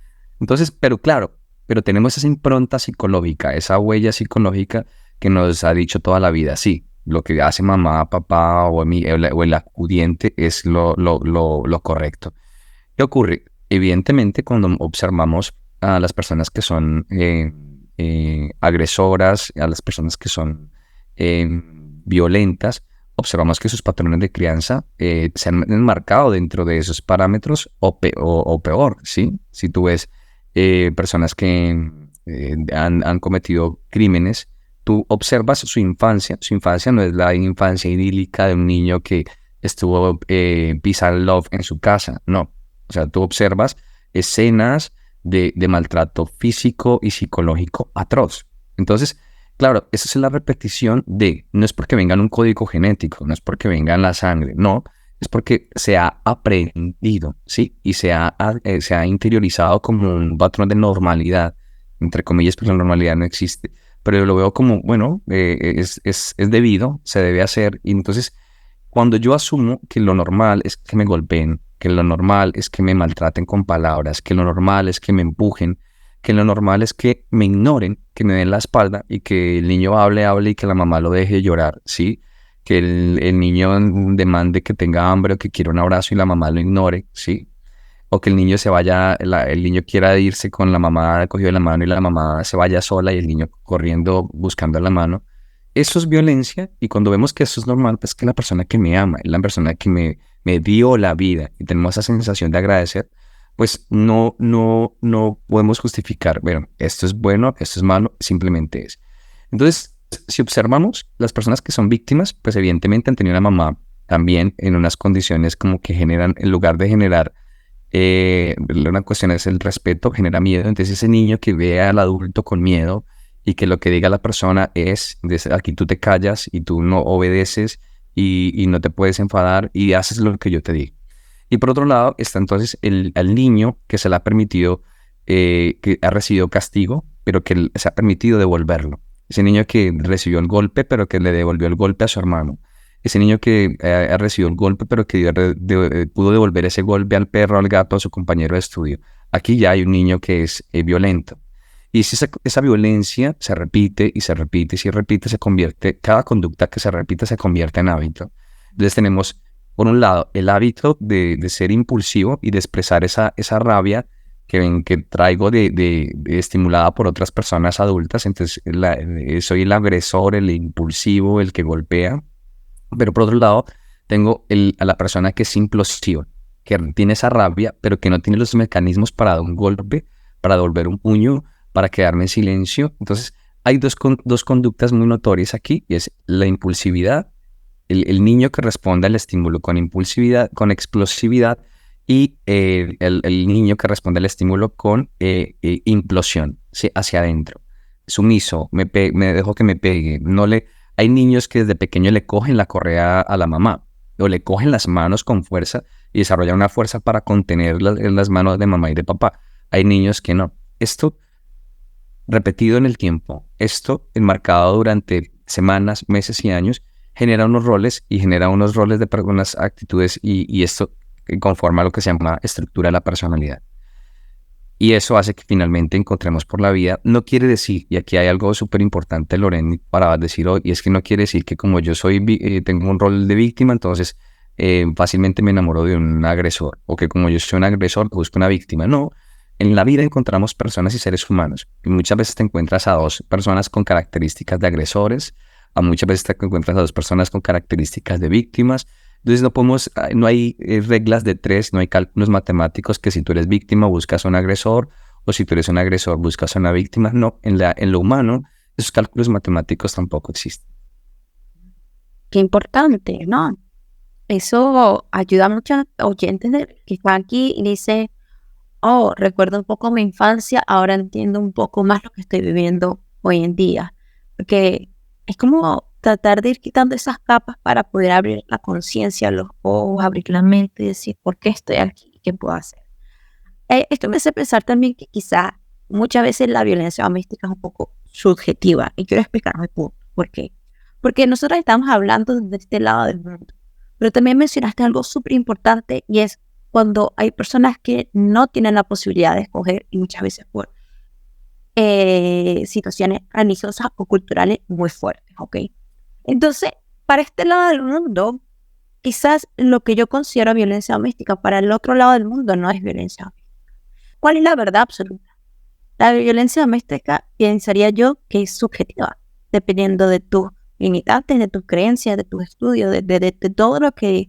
Entonces, pero claro, pero tenemos esa impronta psicológica, esa huella psicológica que nos ha dicho toda la vida, sí, lo que hace mamá, papá o el acudiente es lo correcto. ¿Qué ocurre? Evidentemente, cuando observamos a las personas que son agresoras, a las personas que son violentas, observamos que sus patrones de crianza se han enmarcado dentro de esos parámetros o peor, ¿sí? Si tú ves personas que han cometido crímenes, tú observas su infancia no es la infancia idílica de un niño que estuvo peace and love en su casa, no. O sea, tú observas escenas de maltrato físico y psicológico atroz. Entonces, claro, esa es la repetición no es porque venga en un código genético, no es porque venga en la sangre, no, es porque se ha aprendido, ¿sí? Y se ha interiorizado como un patrón de normalidad, entre comillas, porque la normalidad no existe, pero yo lo veo como, bueno, es debido, se debe hacer, y entonces, cuando yo asumo que lo normal es que me golpeen, que lo normal es que me maltraten con palabras, que lo normal es que me empujen, que lo normal es que me ignoren, que me den la espalda y que el niño hable y que la mamá lo deje llorar, ¿sí? Que el niño demande que tenga hambre o que quiera un abrazo y la mamá lo ignore, ¿sí? O que el niño se vaya, el niño quiera irse con la mamá cogido de la mano y la mamá se vaya sola y el niño corriendo buscando la mano. Eso es violencia, y cuando vemos que eso es normal, pues que la persona que me ama, es la persona que me dio la vida y tenemos esa sensación de agradecer, pues no podemos justificar, bueno, esto es bueno, esto es malo, simplemente es. Entonces, si observamos, las personas que son víctimas, pues evidentemente han tenido una mamá también en unas condiciones como que generan, en lugar de generar, una cuestión es el respeto, genera miedo. Entonces ese niño que ve al adulto con miedo y que lo que diga la persona es, aquí tú te callas y tú no obedeces y no te puedes enfadar y haces lo que yo te digo. Y por otro lado está entonces el niño que se le ha permitido, que ha recibido castigo, pero que se ha permitido devolverlo. Ese niño que recibió el golpe, pero que le devolvió el golpe a su hermano. Ese niño que ha recibido el golpe, pero que pudo devolver ese golpe al perro, al gato, a su compañero de estudio. Aquí ya hay un niño que es violento. Y si esa violencia se repite y se repite y se repite, cada conducta que se repite se convierte en hábito. Entonces tenemos, por un lado, el hábito de ser impulsivo y de expresar esa rabia que traigo estimulada por otras personas adultas. Entonces soy el agresor, el impulsivo, el que golpea. Pero por otro lado, tengo a la persona que es implosiva, que tiene esa rabia, pero que no tiene los mecanismos para dar un golpe, para devolver un puño, para quedarme en silencio. Entonces, hay dos conductas muy notorias aquí, y es la impulsividad, el niño que responde al estímulo con impulsividad, con explosividad, y el niño que responde al estímulo con implosión, ¿sí? Hacia adentro. Sumiso, me dejo que me pegue. Hay niños que desde pequeño le cogen la correa a la mamá o le cogen las manos con fuerza y desarrollan una fuerza para contener las manos de mamá y de papá. Hay niños que no. Esto repetido en el tiempo, esto enmarcado durante semanas, meses y años, genera unos roles de unas actitudes y esto conforma lo que se llama estructura de la personalidad. Y eso hace que finalmente encontremos por la vida. No quiere decir, y aquí hay algo súper importante, Loren, para decir hoy, y es que no quiere decir que como yo tengo un rol de víctima, entonces fácilmente me enamoro de un agresor, o que como yo soy un agresor, busco una víctima. No, en la vida encontramos personas y seres humanos, y muchas veces te encuentras a dos personas con características de agresores, muchas veces te encuentras a dos personas con características de víctimas. Entonces no hay reglas de tres, no hay cálculos matemáticos que si tú eres víctima buscas a un agresor o si tú eres un agresor buscas a una víctima. No, en lo humano esos cálculos matemáticos tampoco existen. Qué importante, ¿no? Eso ayuda a muchos oyentes que están aquí y dicen, oh, recuerdo un poco mi infancia, ahora entiendo un poco más lo que estoy viviendo hoy en día. Porque es como tratar de ir quitando esas capas para poder abrir la conciencia, los ojos, abrir la mente y decir, ¿por qué estoy aquí? ¿Qué puedo hacer? Esto me hace pensar también que quizá muchas veces la violencia doméstica es un poco subjetiva. Y quiero explicar mi punto. ¿Por qué? Porque nosotros estamos hablando desde este lado del mundo. Pero también mencionaste algo súper importante y es cuando hay personas que no tienen la posibilidad de escoger y muchas veces por situaciones religiosas o culturales muy fuertes, ¿ok? Entonces, para este lado del mundo, quizás lo que yo considero violencia doméstica, para el otro lado del mundo no es violencia doméstica. ¿Cuál es la verdad absoluta? La violencia doméstica, pensaría yo, que es subjetiva, dependiendo de tus limitantes, de tus creencias, de tus estudios, de todo lo que,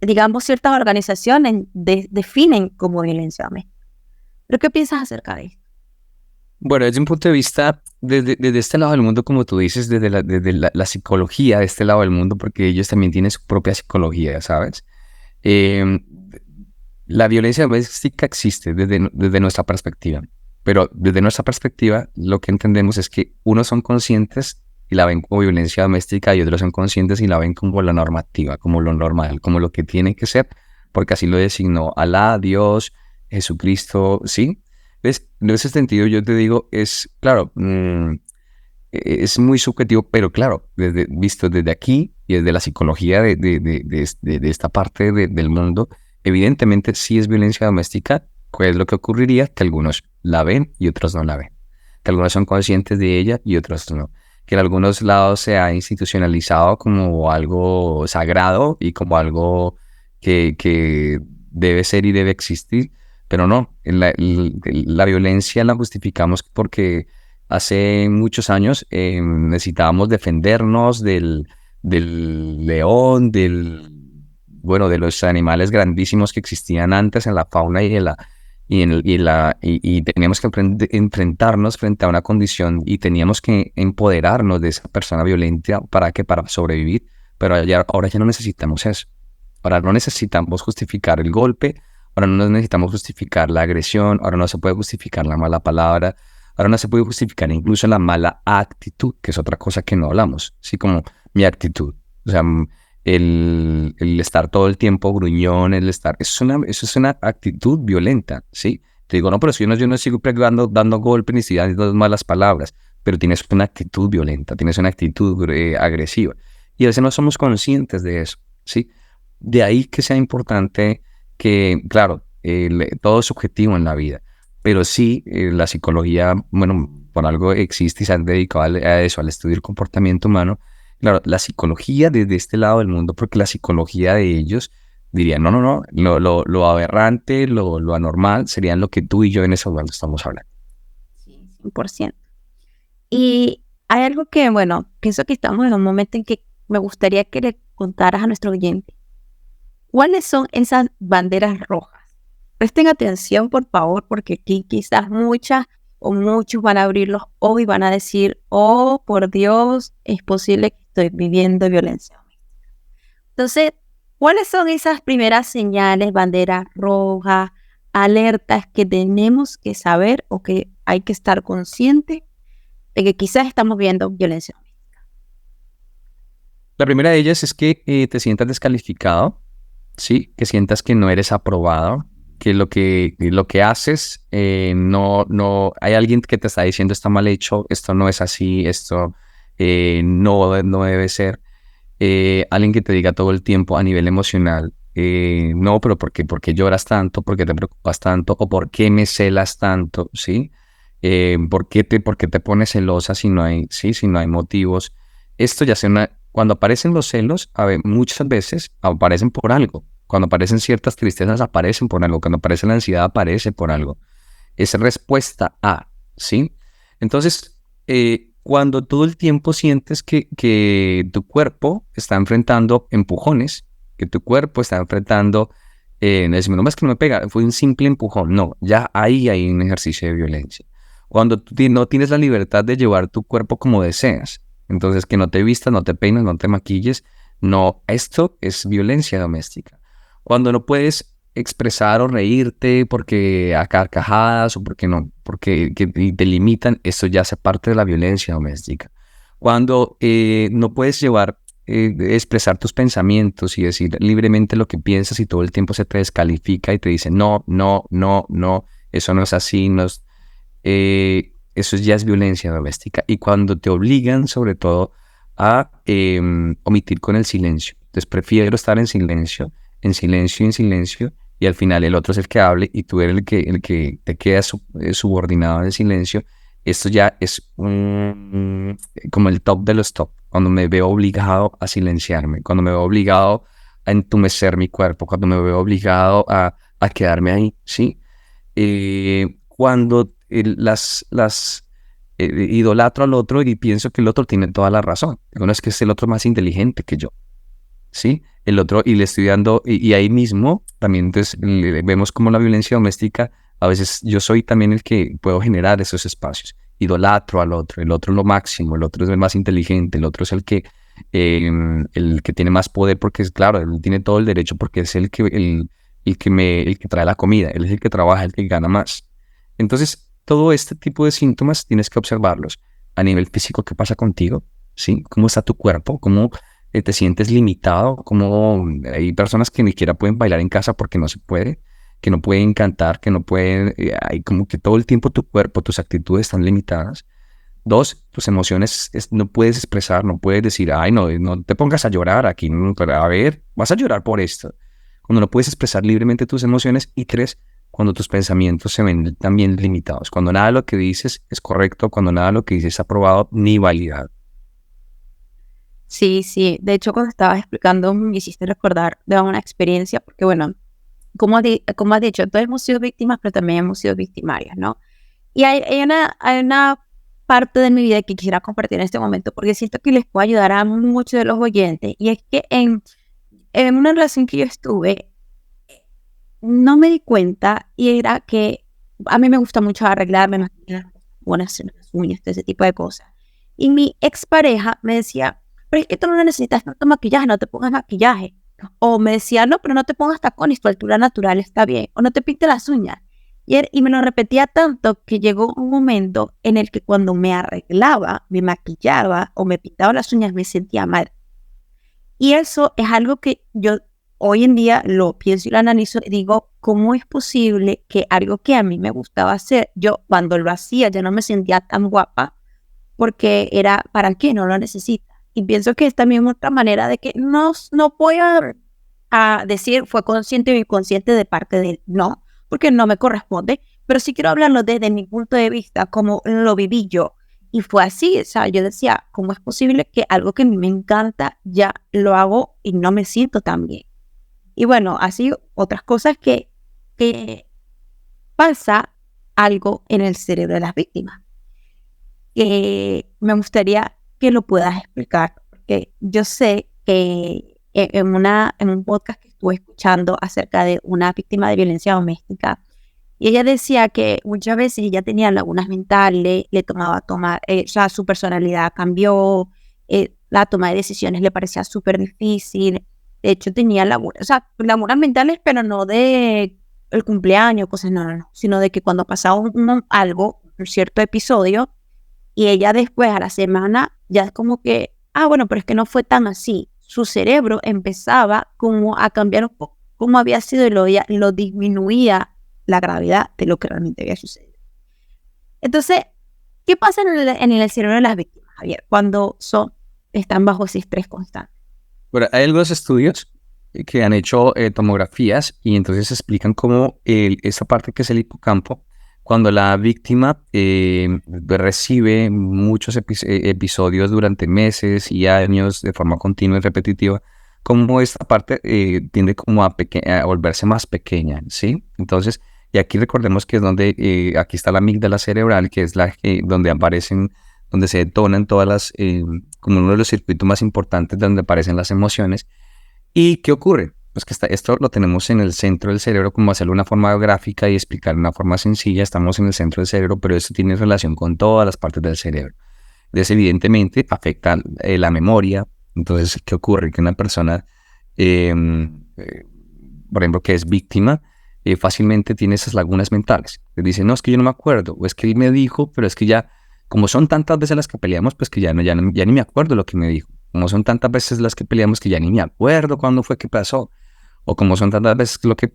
digamos, ciertas organizaciones definen como violencia doméstica. ¿Pero qué piensas acerca de esto? Bueno, desde un punto de vista, desde este lado del mundo, como tú dices, desde la psicología de este lado del mundo, porque ellos también tienen su propia psicología, ¿sabes? La violencia doméstica existe desde nuestra perspectiva, pero desde nuestra perspectiva lo que entendemos es que unos son conscientes y la ven como violencia doméstica y otros son conscientes y la ven como la normativa, como lo normal, como lo que tiene que ser, porque así lo designó Alá, Dios, Jesucristo, ¿sí? ¿Ves? En ese sentido yo te digo, claro, es muy subjetivo, pero claro, visto desde aquí y desde la psicología de esta parte del mundo, evidentemente sí es violencia doméstica. ¿Qué es lo que ocurriría? Que algunos la ven y otros no la ven. Que algunos son conscientes de ella y otros no. Que en algunos lados se ha institucionalizado como algo sagrado y como algo que debe ser y debe existir. Pero no, la violencia la justificamos porque hace muchos años necesitábamos defendernos del león, de los animales grandísimos que existían antes en la fauna y teníamos que enfrentarnos frente a una condición y teníamos que empoderarnos de esa persona violenta para sobrevivir, pero ahora ya no necesitamos eso. Ahora no necesitamos justificar el golpe, ahora no necesitamos justificar la agresión, ahora no se puede justificar la mala palabra, ahora no se puede justificar incluso la mala actitud, que es otra cosa que no hablamos, así como mi actitud. O sea, el estar todo el tiempo gruñón, eso es una actitud violenta, ¿sí? Te digo, no, pero si yo no sigo dando golpes ni estoy dando malas palabras, pero tienes una actitud violenta, tienes una actitud agresiva. Y a veces no somos conscientes de eso, ¿sí? De ahí que sea importante que, claro, todo es subjetivo en la vida, pero sí, la psicología, bueno, por algo existe y se han dedicado a eso, al estudio del comportamiento humano. Claro, la psicología desde este lado del mundo, porque la psicología de ellos diría, no, lo aberrante, lo anormal, serían lo que tú y yo en ese momento estamos hablando. Sí, 100%. Y hay algo que, bueno, pienso que estamos en un momento en que me gustaría que le contaras a nuestro oyente. ¿Cuáles son esas banderas rojas? Presten atención, por favor, porque aquí quizás muchas o muchos van a abrir los ojos y van a decir, oh, por Dios, es posible que estoy viviendo violencia doméstica. Entonces, ¿cuáles son esas primeras señales, banderas rojas, alertas que tenemos que saber o que hay que estar conscientes de que quizás estamos viendo violencia doméstica? La primera de ellas es que te sientas descalificado, ¿sí? Que sientas que no eres aprobado, que lo que haces no hay alguien que te está diciendo está mal hecho, esto no es así, esto no debe ser. Alguien que te diga todo el tiempo a nivel emocional, no, pero ¿por qué lloras tanto? ¿Por qué te preocupas tanto? ¿O por qué me celas tanto? ¿Sí? ¿Por qué te pones celosa si no hay, ¿sí? Si no hay motivos? Esto ya sea cuando aparecen los celos, muchas veces aparecen por algo. Cuando aparecen ciertas tristezas, aparecen por algo. Cuando aparece la ansiedad, aparece por algo. Es respuesta a, ¿sí? Entonces, cuando todo el tiempo sientes que tu cuerpo está enfrentando empujones, que tu cuerpo está enfrentando, no es que no me pega, fue un simple empujón. No, ya ahí hay un ejercicio de violencia. Cuando tú no tienes la libertad de llevar tu cuerpo como deseas, entonces que no te vistas, no te peines, no te maquilles, no, esto es violencia doméstica. Cuando no puedes expresar o reírte porque a carcajadas o porque te limitan, esto ya hace parte de la violencia doméstica. Cuando no puedes expresar tus pensamientos y decir libremente lo que piensas y todo el tiempo se te descalifica y te dice no, eso no es así, eso ya es violencia doméstica. Y cuando te obligan sobre todo a omitir con el silencio. Entonces prefiero estar en silencio, y al final el otro es el que hable y tú eres el que te queda subordinado en el silencio. Esto ya es como el top de los top, cuando me veo obligado a silenciarme, cuando me veo obligado a entumecer mi cuerpo, cuando me veo obligado a quedarme ahí, ¿sí? Cuando idolatro al otro y pienso que el otro tiene toda la razón. Bueno, es que es el otro más inteligente que yo, ¿sí? El otro, y le estoy dando, y ahí mismo también entonces vemos como la violencia doméstica, a veces yo soy también el que puedo generar esos espacios. Idolatro al otro, el otro es lo máximo, el otro es el más inteligente, el otro es el que tiene más poder porque es claro, él tiene todo el derecho porque es el que trae la comida, él es el que trabaja, el que gana más. Entonces, todo este tipo de síntomas tienes que observarlos a nivel físico. ¿Qué pasa contigo? ¿Sí? ¿Cómo está tu cuerpo? ¿Cómo te sientes limitado? ¿Cómo hay personas que ni siquiera pueden bailar en casa porque no se puede? Que no pueden cantar, que no pueden... hay como que todo el tiempo tu cuerpo, tus actitudes están limitadas. Dos, tus emociones no puedes expresar, no puedes decir, ay, no te pongas a llorar aquí, a ver, vas a llorar por esto. Cuando no puedes expresar libremente tus emociones. Y tres, cuando tus pensamientos se ven también limitados, cuando nada de lo que dices es correcto, cuando nada de lo que dices es aprobado ni validado. Sí, sí. De hecho, cuando estabas explicando, me hiciste recordar de una experiencia, porque bueno, como has dicho, todos hemos sido víctimas, pero también hemos sido victimarias, ¿no? Y hay una parte de mi vida que quisiera compartir en este momento, porque siento que les puede ayudar a muchos de los oyentes, y es que en una relación que yo estuve, no me di cuenta, y era que a mí me gusta mucho arreglarme, maquillarme, hacer las uñas, todo ese tipo de cosas. Y mi expareja me decía, pero es que tú no necesitas tanto maquillaje, no te pongas maquillaje. O me decía, no, pero no te pongas tacones, tu altura natural está bien. O no te pintes las uñas. Y me lo repetía tanto que llegó un momento en el que cuando me arreglaba, me maquillaba o me pintaba las uñas, me sentía mal. Y eso es algo que yo hoy en día lo pienso y lo analizo y digo, ¿cómo es posible que algo que a mí me gustaba hacer, yo cuando lo hacía ya no me sentía tan guapa porque era, ¿para qué? No lo necesita. Y pienso que es también otra manera de que no voy a decir fue consciente o inconsciente de parte de él, no, porque no me corresponde, pero sí quiero hablarlo desde mi punto de vista, como lo viví yo. Y fue así, o sea, yo decía, ¿cómo es posible que algo que a mí me encanta ya lo hago y no me siento tan bien? Y bueno, así otras cosas que pasa algo en el cerebro de las víctimas. Que me gustaría que lo puedas explicar, porque yo sé que en un podcast que estuve escuchando acerca de una víctima de violencia doméstica, y ella decía que muchas veces ella tenía lagunas mentales, le tomaba tomar, o sea, su personalidad cambió, la toma de decisiones le parecía súper difícil, de hecho tenía lagunas, o sea, lagunas mentales, pero no de el cumpleaños, cosas, no, sino de que cuando pasaba algo, un cierto episodio, y ella después, a la semana, ya es como que, bueno, pero es que no fue tan así. Su cerebro empezaba como a cambiar un poco cómo había sido y lo disminuía la gravedad de lo que realmente había sucedido. Entonces, ¿qué pasa en el cerebro de las víctimas, Javier, cuando están bajo ese estrés constante? Bueno, hay algunos estudios que han hecho tomografías y entonces explican cómo esa parte que es el hipocampo, cuando la víctima recibe muchos episodios durante meses y años de forma continua y repetitiva, como esta parte tiende como a volverse más pequeña, ¿sí? Entonces, y aquí recordemos que es donde, aquí está la amígdala cerebral, que es donde aparecen, donde se detonan todas las, como uno de los circuitos más importantes donde aparecen las emociones. ¿Y qué ocurre? Pues que esto lo tenemos en el centro del cerebro, como hacerlo de una forma gráfica y explicar de una forma sencilla. Estamos en el centro del cerebro, pero esto tiene relación con todas las partes del cerebro. Entonces, evidentemente, afecta la memoria. Entonces, ¿qué ocurre? Que una persona, por ejemplo, que es víctima, fácilmente tiene esas lagunas mentales. Le dice, no, es que yo no me acuerdo, o es que él me dijo, pero es que ya, como son tantas veces las que peleamos, pues que ya ni me acuerdo lo que me dijo. Como son tantas veces las que peleamos que ya ni me acuerdo cuándo fue que pasó. O como son tantas veces lo que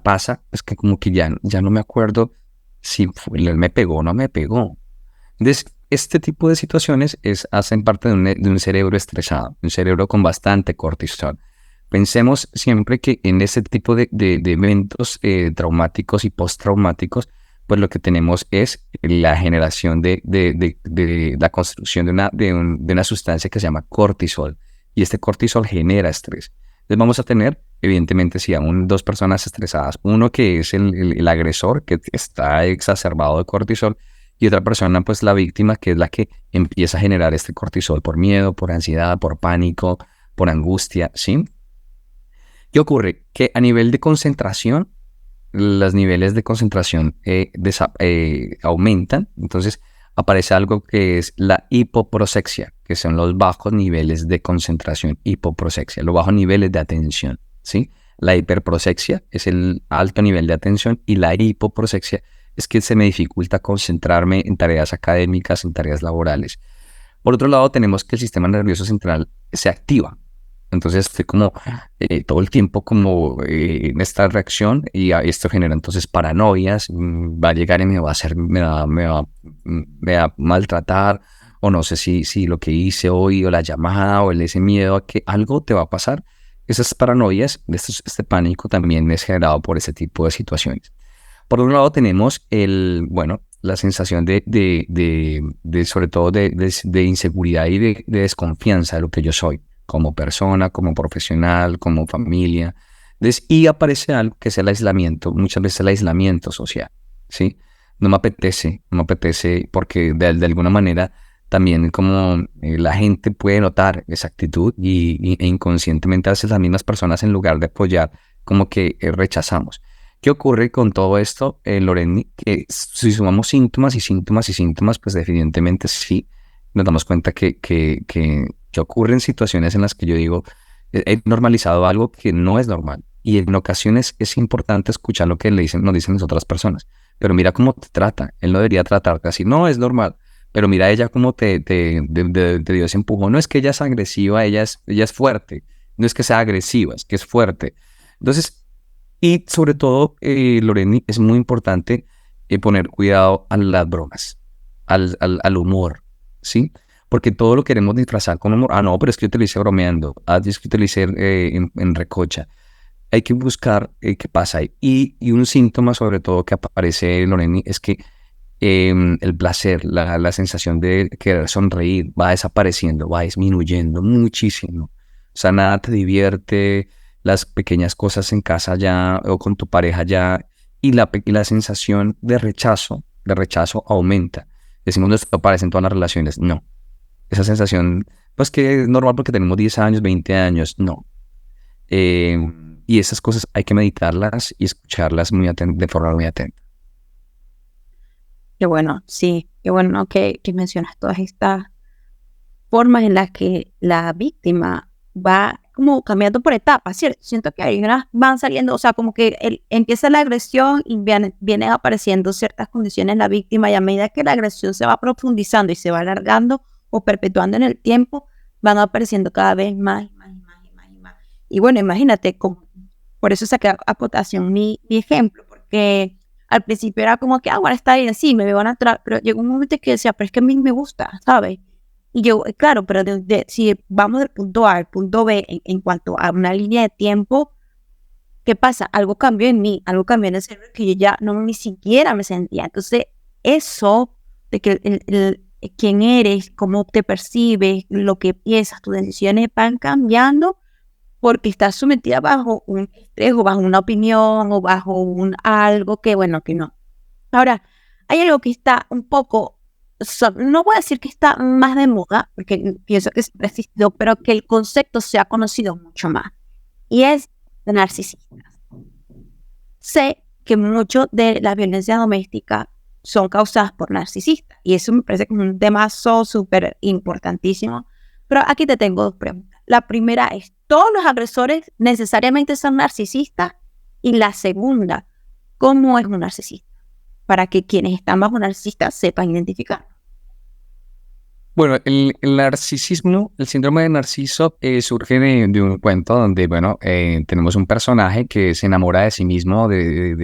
pasa, pues que como que ya no me acuerdo si él me pegó o no me pegó. Entonces, este tipo de situaciones hacen parte de un cerebro estresado, un cerebro con bastante cortisol. Pensemos siempre que en ese tipo de eventos traumáticos y postraumáticos, pues lo que tenemos es la generación de la construcción de una sustancia que se llama cortisol. Y este cortisol genera estrés. Entonces vamos a tener, evidentemente, si aún dos personas estresadas, uno que es el agresor, que está exacerbado de cortisol, y otra persona, pues la víctima, que es la que empieza a generar este cortisol por miedo, por ansiedad, por pánico, por angustia, ¿sí? ¿Qué ocurre? Que a nivel de concentración, los niveles de concentración aumentan, entonces aparece algo que es la hipoprosexia, que son los bajos niveles de concentración, hipoprosexia, los bajos niveles de atención, ¿sí? La hiperprosexia es el alto nivel de atención y la hipoprosexia es que se me dificulta concentrarme en tareas académicas, en tareas laborales. Por otro lado, tenemos que el sistema nervioso central se activa. Entonces estoy como todo el tiempo como en esta reacción y esto genera entonces paranoias, va a llegar y me va a maltratar, o no sé si lo que hice hoy o la llamada o ese miedo a que algo te va a pasar. Esas paranoias, este pánico también es generado por ese tipo de situaciones. Por otro lado tenemos la sensación sobre todo de inseguridad y de desconfianza de lo que yo soy, como persona, como profesional, como familia. Y aparece algo que es el aislamiento, muchas veces el aislamiento social, ¿sí? No me apetece porque de alguna manera también como la gente puede notar esa actitud e inconscientemente a veces las mismas personas en lugar de apoyar como que rechazamos. ¿Qué ocurre con todo esto, Loreni? Que si sumamos síntomas, pues evidentemente sí, nos damos cuenta que ocurren situaciones en las que yo digo, he normalizado algo que no es normal. Y en ocasiones es importante escuchar lo que nos dicen las otras personas. Pero mira cómo te trata. Él no debería tratarte así. No, es normal. Pero mira ella cómo te dio ese empujón. No es que ella es agresiva, ella es fuerte. No es que sea agresiva, es que es fuerte. Entonces, y sobre todo, Loreni, es muy importante poner cuidado a las bromas, al humor, ¿sí? Porque todo lo queremos disfrazar con humor. Ah, no, pero es que yo te lo hice bromeando. Ah, es que te lo hice en recocha. Hay que buscar qué pasa ahí. Y un síntoma, sobre todo, que aparece, Loreni, es que el placer, la sensación de querer sonreír va desapareciendo, va disminuyendo muchísimo. O sea, nada te divierte, las pequeñas cosas en casa ya o con tu pareja ya, y la sensación de rechazo aumenta. Decimos, no, esto aparece en todas las relaciones. No. Esa sensación, pues que es normal porque tenemos 10 años, 20 años. No. Eh, y esas cosas hay que meditarlas y escucharlas de forma muy atenta. Qué bueno, sí, qué bueno que mencionas todas estas formas en las que la víctima va como cambiando por etapas, ¿cierto? Siento que hay unas van saliendo, o sea, como que empieza la agresión y vienen apareciendo ciertas condiciones en la víctima y a medida que la agresión se va profundizando y se va alargando o perpetuando en el tiempo, van apareciendo cada vez más y más y más y más y más. Y bueno, imagínate, por eso saqué a cotación mi ejemplo, porque al principio era como que, bueno, está bien, sí, me van a traer, pero llegó un momento que decía, pero es que a mí me gusta, ¿sabes? Y yo, claro, pero si vamos del punto A al punto B en cuanto a una línea de tiempo, ¿qué pasa? Algo cambió en mí, algo cambió en el cerebro que yo ya no ni siquiera me sentía. Entonces, eso de que quién eres, cómo te percibes, lo que piensas, tus decisiones van cambiando porque estás sometida bajo un estrés o bajo una opinión o bajo un algo que, bueno, que no. Ahora, hay algo que está un poco, no voy a decir que está más de moda, porque pienso que siempre ha existido, pero que el concepto se ha conocido mucho más, y es de narcisistas. Sé que mucho de la violencia doméstica son causadas por narcisistas, y eso me parece como un tema súper importantísimo, pero aquí te tengo dos preguntas. La primera es, ¿todos los agresores necesariamente son narcisistas? Y la segunda, ¿cómo es un narcisista? Para que quienes están bajo narcisista sepan identificar. Bueno, el narcisismo, el síndrome de Narciso surge de un cuento donde, bueno, tenemos un personaje que se enamora de sí mismo, de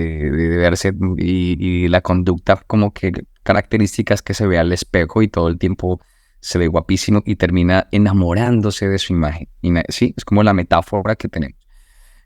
verse y la conducta como que características que se ve al espejo y todo el tiempo se ve guapísimo y termina enamorándose de su imagen. Sí, es como la metáfora que tenemos.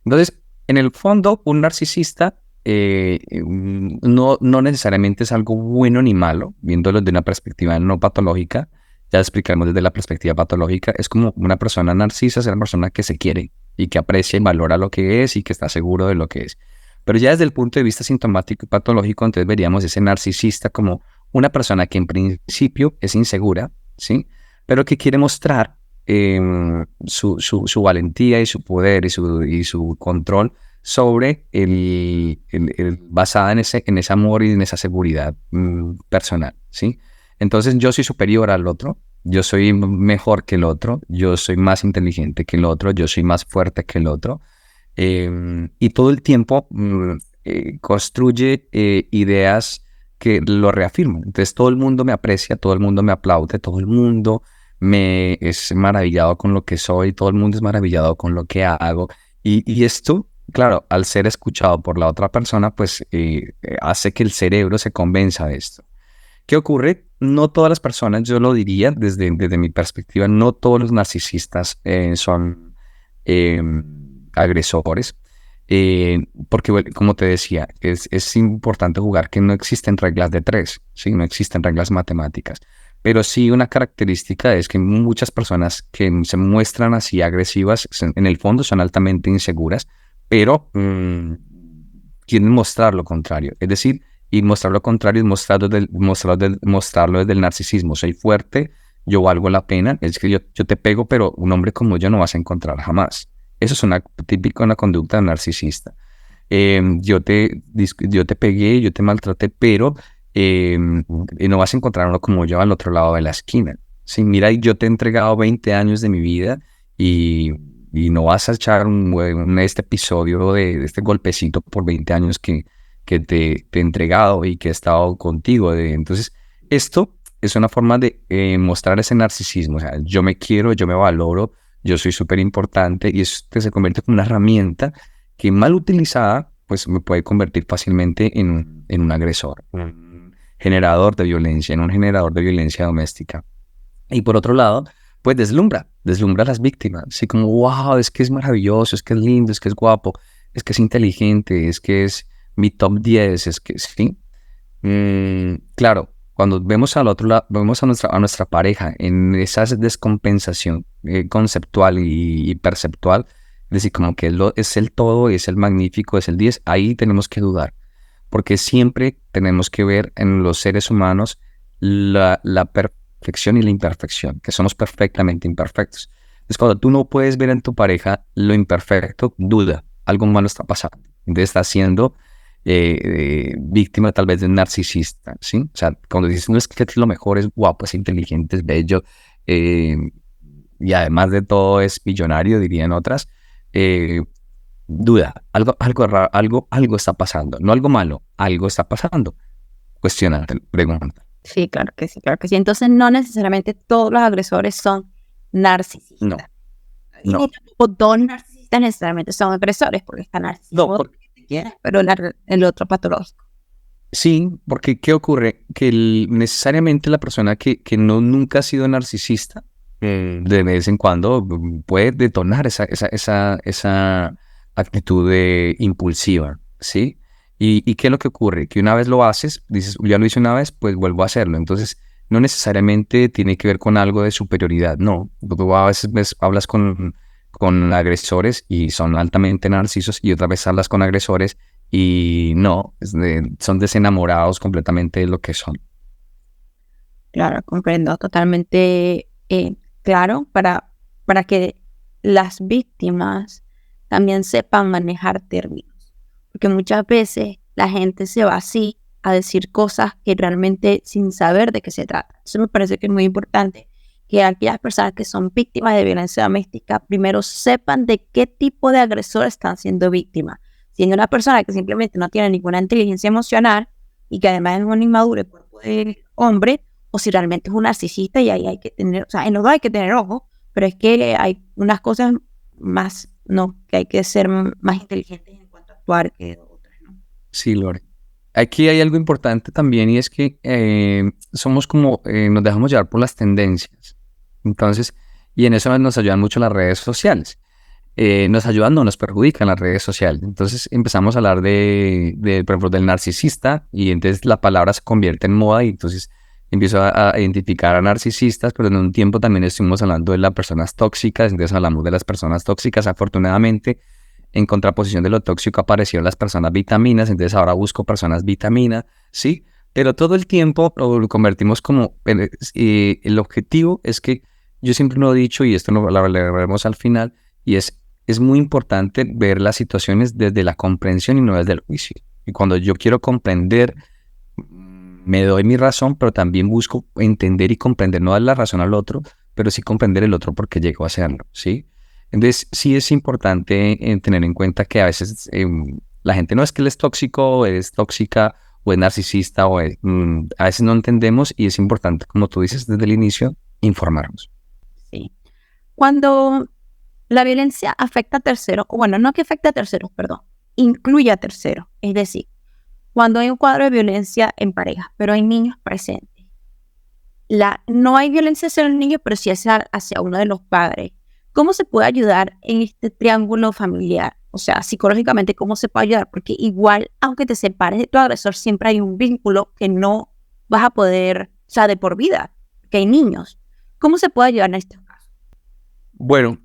Entonces, en el fondo, un narcisista no necesariamente es algo bueno ni malo, viéndolo de una perspectiva no patológica. Ya explicamos desde la perspectiva patológica, es como una persona narcisa, es una persona que se quiere y que aprecia y valora lo que es y que está seguro de lo que es. Pero ya desde el punto de vista sintomático y patológico, entonces veríamos ese narcisista como una persona que en principio es insegura, ¿sí? Pero que quiere mostrar su valentía y su poder y su control sobre basada en ese amor y en esa seguridad personal, ¿sí? Entonces yo soy superior al otro, yo soy mejor que el otro, yo soy más inteligente que el otro, yo soy más fuerte que el otro. Y todo el tiempo construye ideas que lo reafirman. Entonces todo el mundo me aprecia, todo el mundo me aplaude, todo el mundo es maravillado con lo que soy, todo el mundo es maravillado con lo que hago. Y esto, claro, al ser escuchado por la otra persona, pues hace que el cerebro se convenza de esto. ¿Qué ocurre? No todas las personas, yo lo diría desde mi perspectiva, no todos los narcisistas son agresores, porque bueno, como te decía, es importante jugar que no existen reglas de tres, ¿sí? No existen reglas matemáticas, pero sí una característica es que muchas personas que se muestran así agresivas, en el fondo son altamente inseguras, pero quieren mostrar lo contrario, es decir, y mostrar lo contrario es mostrarlo desde el narcisismo. Soy fuerte, yo valgo la pena, es que yo te pego, pero un hombre como yo no vas a encontrar jamás. Eso es una conducta narcisista. Yo te pegué, yo te maltraté, pero no vas a encontrar uno como yo al otro lado de la esquina. Sí, mira, yo te he entregado 20 años de mi vida y, y no vas a echar este episodio de este golpecito por 20 años que te he entregado y que he estado contigo. Entonces, esto es una forma de mostrar ese narcisismo. O sea, yo me quiero, yo me valoro, yo soy súper importante y esto se convierte en una herramienta que mal utilizada, pues me puede convertir fácilmente en un agresor, un generador de violencia, en un generador de violencia doméstica. Y por otro lado, pues deslumbra a las víctimas, así como, wow, es que es maravilloso, es que es lindo, es que es guapo, es que es inteligente, es que es mi top 10, es que sí. Claro, cuando vemos al otro lado, vemos a nuestra pareja en esa descompensación conceptual y perceptual, es decir, como que es el todo, es el magnífico, es el 10, ahí tenemos que dudar, porque siempre tenemos que ver en los seres humanos la perfección y la imperfección, que somos perfectamente imperfectos. Entonces, cuando tú no puedes ver en tu pareja lo imperfecto, duda, algo malo está pasando. Entonces, está siendo víctima tal vez de un narcisista, ¿sí? O sea, cuando dices, no es que lo mejor es guapo, es inteligente, es bello, eh, y además de todo es millonario, dirían otras, eh, duda, algo raro, algo está pasando, no algo malo, algo está pasando. Cuestiónate, pregunta. Sí, claro que sí, claro que sí. Entonces, no necesariamente todos los agresores son No, narcisistas. Y no, ni tampoco dos narcisistas necesariamente son agresores, porque está no, narcisismo, pero el otro patológico. sí, porque ¿qué ocurre? Que necesariamente la persona que no nunca ha sido narcisista, de vez en cuando puede detonar esa actitud impulsiva, ¿sí? ¿Y qué es lo que ocurre? Que una vez lo haces, dices, ya lo hice una vez, pues vuelvo a hacerlo. Entonces, no necesariamente tiene que ver con algo de superioridad, no. Tú a veces hablas con agresores y son altamente narcisos y otra vez hablas con agresores y no, son desenamorados completamente de lo que son. Claro, comprendo totalmente claro para que las víctimas también sepan manejar términos. Porque muchas veces la gente se va así a decir cosas que realmente sin saber de qué se trata. Eso me parece que es muy importante que aquellas personas que son víctimas de violencia doméstica primero sepan de qué tipo de agresor están siendo víctimas. Siendo una persona que simplemente no tiene ninguna inteligencia emocional y que además es un inmaduro cuerpo de hombre, o si realmente es un narcisista y ahí hay que tener, o sea, en los dos hay que tener ojo, pero es que hay unas cosas más, no, que hay que ser más inteligentes en cuanto a actuar que otras, ¿no? Sí, Lore. Aquí hay algo importante también y es que somos como, nos dejamos llevar por las tendencias. Entonces, y en eso nos ayudan mucho las redes sociales. Nos ayudan, no nos perjudican las redes sociales. Entonces empezamos a hablar por ejemplo, del narcisista y entonces la palabra se convierte en moda y entonces empiezo a identificar a narcisistas, pero en un tiempo también estuvimos hablando de las personas tóxicas, entonces hablamos de las personas tóxicas. Afortunadamente, en contraposición de lo tóxico aparecieron las personas vitaminas, entonces ahora busco personas vitamina, ¿sí? Pero todo el tiempo lo convertimos como, el objetivo es que yo siempre lo he dicho y esto lo hablaremos al final, y es muy importante ver las situaciones desde la comprensión y no desde el juicio. Y cuando yo quiero comprender, me doy mi razón, pero también busco entender y comprender, no dar la razón al otro, pero sí comprender el otro porque llegó a hacerlo, ¿sí? Entonces, sí es importante tener en cuenta que a veces la gente no es que él es tóxico, o es tóxica, o es narcisista, a veces no entendemos y es importante, como tú dices desde el inicio, informarnos. Sí. Cuando la violencia afecta a terceros, o bueno, no que afecta a terceros, perdón, incluye a terceros, es decir, cuando hay un cuadro de violencia en pareja, pero hay niños presentes. No hay violencia hacia los niños, pero sí hacia uno de los padres. ¿Cómo se puede ayudar en este triángulo familiar? O sea, psicológicamente, ¿cómo se puede ayudar? Porque igual, aunque te separes de tu agresor, siempre hay un vínculo que no vas a poder, o sea, de por vida, que hay niños. ¿Cómo se puede ayudar en estos casos? Bueno,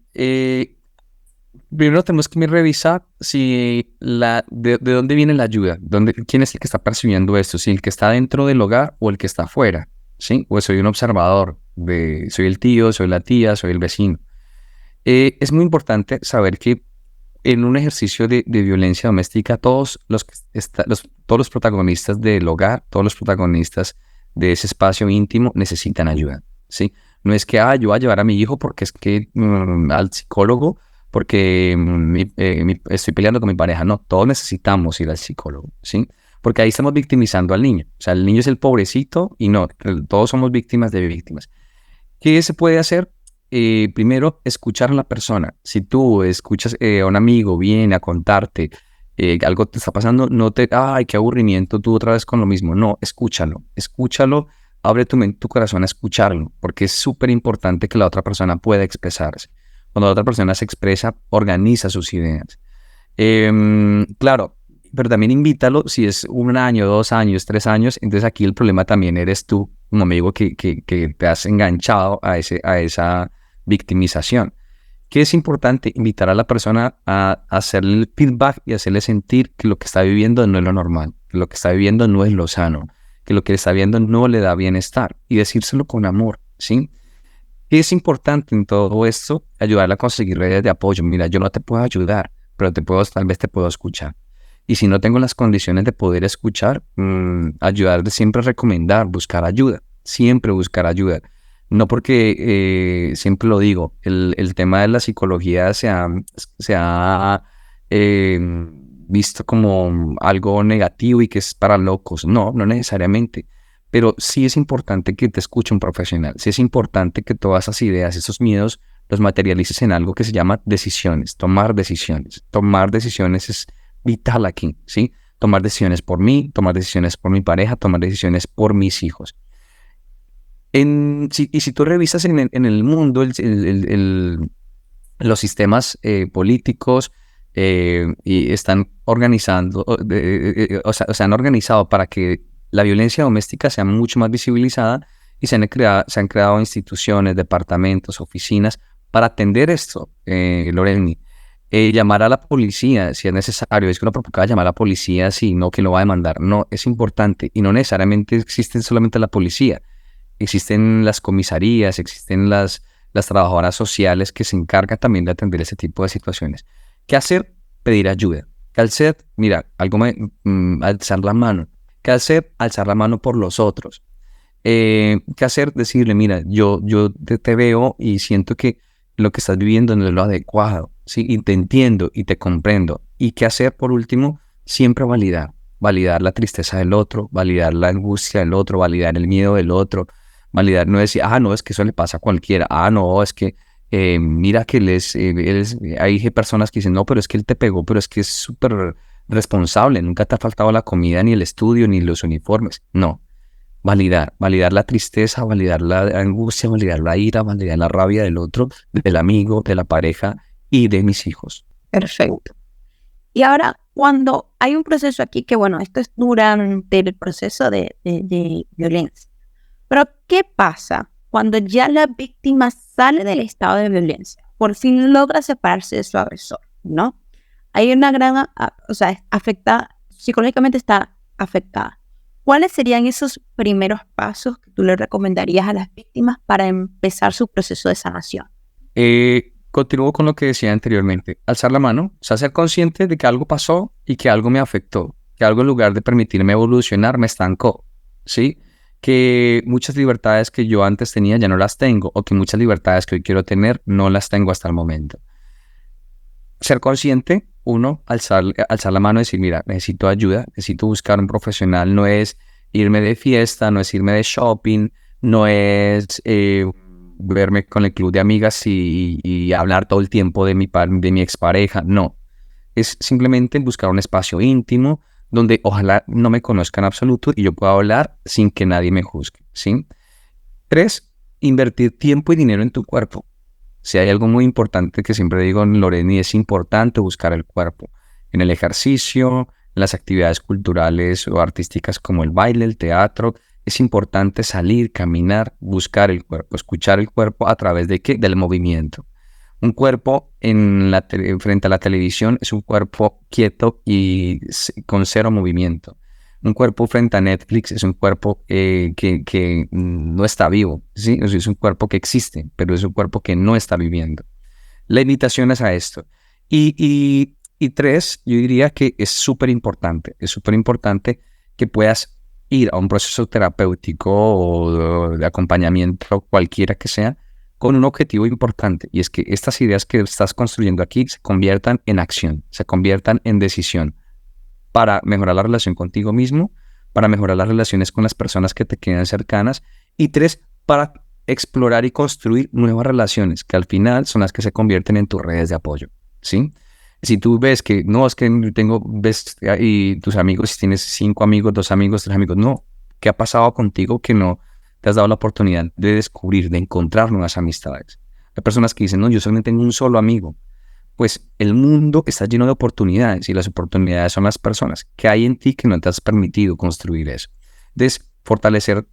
primero tenemos que revisar si de dónde viene la ayuda, quién es el que está percibiendo esto, si el que está dentro del hogar o el que está afuera, ¿sí? O soy un observador, soy el tío, soy la tía, soy el vecino. Es muy importante saber que en un ejercicio de violencia doméstica, todos los protagonistas del hogar, todos los protagonistas de ese espacio íntimo necesitan ayuda, ¿sí? No es que yo voy a llevar a mi hijo porque es que al psicólogo, porque estoy peleando con mi pareja. No, todos necesitamos ir al psicólogo, ¿sí? Porque ahí estamos victimizando al niño. O sea, el niño es el pobrecito y no, todos somos víctimas de víctimas. ¿Qué se puede hacer? Primero, escuchar a la persona. Si tú escuchas a un amigo, viene a contarte algo te está pasando, no te, ay, qué aburrimiento, tú otra vez con lo mismo. No, escúchalo, abre tu mente, tu corazón a escucharlo, porque es súper importante que la otra persona pueda expresarse. Cuando la otra persona se expresa, organiza sus ideas. Claro, pero también invítalo si es 1 año, 2 años, 3 años. Entonces aquí el problema también eres tú, como amigo, que te has enganchado a esa victimización. ¿Qué es importante? Invitar a la persona a hacerle el feedback y hacerle sentir que lo que está viviendo no es lo normal, que lo que está viviendo no es lo sano, que lo que está viviendo no le da bienestar y decírselo con amor, ¿sí? ¿Qué es importante en todo esto? Ayudarla a conseguir redes de apoyo. Mira, yo no te puedo ayudar, pero tal vez te puedo escuchar. Y si no tengo las condiciones de poder escuchar, ayudar de siempre recomendar, buscar ayuda, siempre buscar ayuda. No porque, siempre lo digo, el tema de la psicología se ha eh, visto como algo negativo y que es para locos. No, no necesariamente. Pero sí es importante que te escuche un profesional. Sí es importante que todas esas ideas, esos miedos, los materialices en algo que se llama decisiones, tomar decisiones. Tomar decisiones es vital aquí, ¿sí? Tomar decisiones por mí, tomar decisiones por mi pareja, tomar decisiones por mis hijos. Y si tú revisas en el mundo los sistemas políticos y están organizando, o sea, se han organizado para que la violencia doméstica sea mucho más visibilizada y se han creado instituciones, departamentos, oficinas para atender esto, Loreni. Llamar a la policía si es necesario. Es que uno provoca llamar a la policía si no, que lo va a demandar. No, es importante. Y no necesariamente existen solamente la policía. Existen las comisarías, existen las trabajadoras sociales que se encargan también de atender ese tipo de situaciones. ¿Qué hacer? Pedir ayuda. ¿Qué hacer? Mira, alzar la mano. ¿Qué hacer? Alzar la mano por los otros. ¿Qué hacer? Decirle, mira, yo te veo y siento que lo que estás viviendo no es lo adecuado, ¿sí? Y te entiendo y te comprendo. ¿Y qué hacer? Por último, siempre validar la tristeza del otro, validar la angustia del otro, validar el miedo del otro, validar, no decir, no, es que eso le pasa a cualquiera, no, es que mira que hay personas que dicen, no, pero es que él te pegó, pero es que es súper responsable, nunca te ha faltado la comida, ni el estudio, ni los uniformes. No, validar la tristeza, validar la angustia, validar la ira, validar la rabia del otro, del amigo, de la pareja y de mis hijos. Perfecto. Y ahora, cuando hay un proceso aquí, que bueno, esto es durante el proceso de violencia, pero ¿qué pasa cuando ya la víctima sale del estado de violencia? Por fin logra separarse de su agresor, ¿no? Hay una gran, afectada, psicológicamente está afectada. ¿Cuáles serían esos primeros pasos que tú le recomendarías a las víctimas para empezar su proceso de sanación? Continúo con lo que decía anteriormente. Alzar la mano, o sea, ser consciente de que algo pasó y que algo me afectó, que algo en lugar de permitirme evolucionar me estancó, ¿sí? Que muchas libertades que yo antes tenía ya no las tengo, o que muchas libertades que hoy quiero tener no las tengo hasta el momento. Ser consciente, uno, alzar la mano y decir, mira, necesito ayuda, necesito buscar un profesional. No es irme de fiesta, no es irme de shopping, no es verme con el club de amigas y hablar todo el tiempo de mi expareja. No, es simplemente buscar un espacio íntimo donde ojalá no me conozcan en absoluto y yo pueda hablar sin que nadie me juzgue, ¿sí? 3, invertir tiempo y dinero en tu cuerpo. Si hay algo muy importante que siempre digo en Loreni, es importante buscar el cuerpo. En el ejercicio, en las actividades culturales o artísticas como el baile, el teatro, es importante salir, caminar, buscar el cuerpo, escuchar el cuerpo a través de ¿qué? Del movimiento. Un cuerpo frente a la televisión es un cuerpo quieto y con cero movimiento. Un cuerpo frente a Netflix es un cuerpo que no está vivo, ¿sí? Es un cuerpo que existe, pero es un cuerpo que no está viviendo. La invitación es a esto. Y 3, yo diría que es súper importante que puedas ir a un proceso terapéutico o de acompañamiento, cualquiera que sea, con un objetivo importante, y es que estas ideas que estás construyendo aquí se conviertan en acción, se conviertan en decisión para mejorar la relación contigo mismo, para mejorar las relaciones con las personas que te quedan cercanas, y 3, para explorar y construir nuevas relaciones, que al final son las que se convierten en tus redes de apoyo, ¿sí? Si tú ves que, no, es que ves y tus amigos, si tienes 5 amigos, 2 amigos, 3 amigos, no, ¿qué ha pasado contigo que no te has dado la oportunidad de descubrir, de encontrar nuevas amistades? Hay personas que dicen, no, yo solamente tengo un solo amigo. Pues el mundo está lleno de oportunidades y las oportunidades son las personas. ¿Qué hay en ti que no te has permitido construir eso? Entonces, fortalecer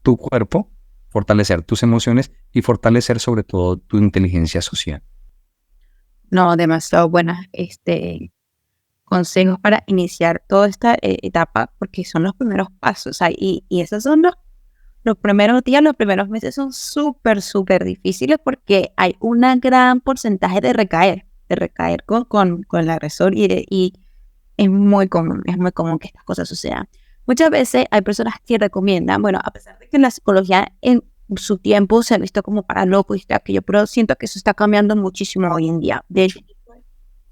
tu cuerpo, fortalecer tus emociones y fortalecer sobre todo tu inteligencia social. No, demasiado buenas consejos para iniciar toda esta etapa, porque son los primeros pasos. O sea, y esos son los primeros días, los primeros meses son súper, súper difíciles porque hay un gran porcentaje de recaer con el agresor y es muy común que estas cosas sucedan. Muchas veces hay personas que recomiendan, bueno, a pesar de que la psicología en su tiempo se ha visto como para loco y aquello, pero siento que eso está cambiando muchísimo hoy en día. De hecho,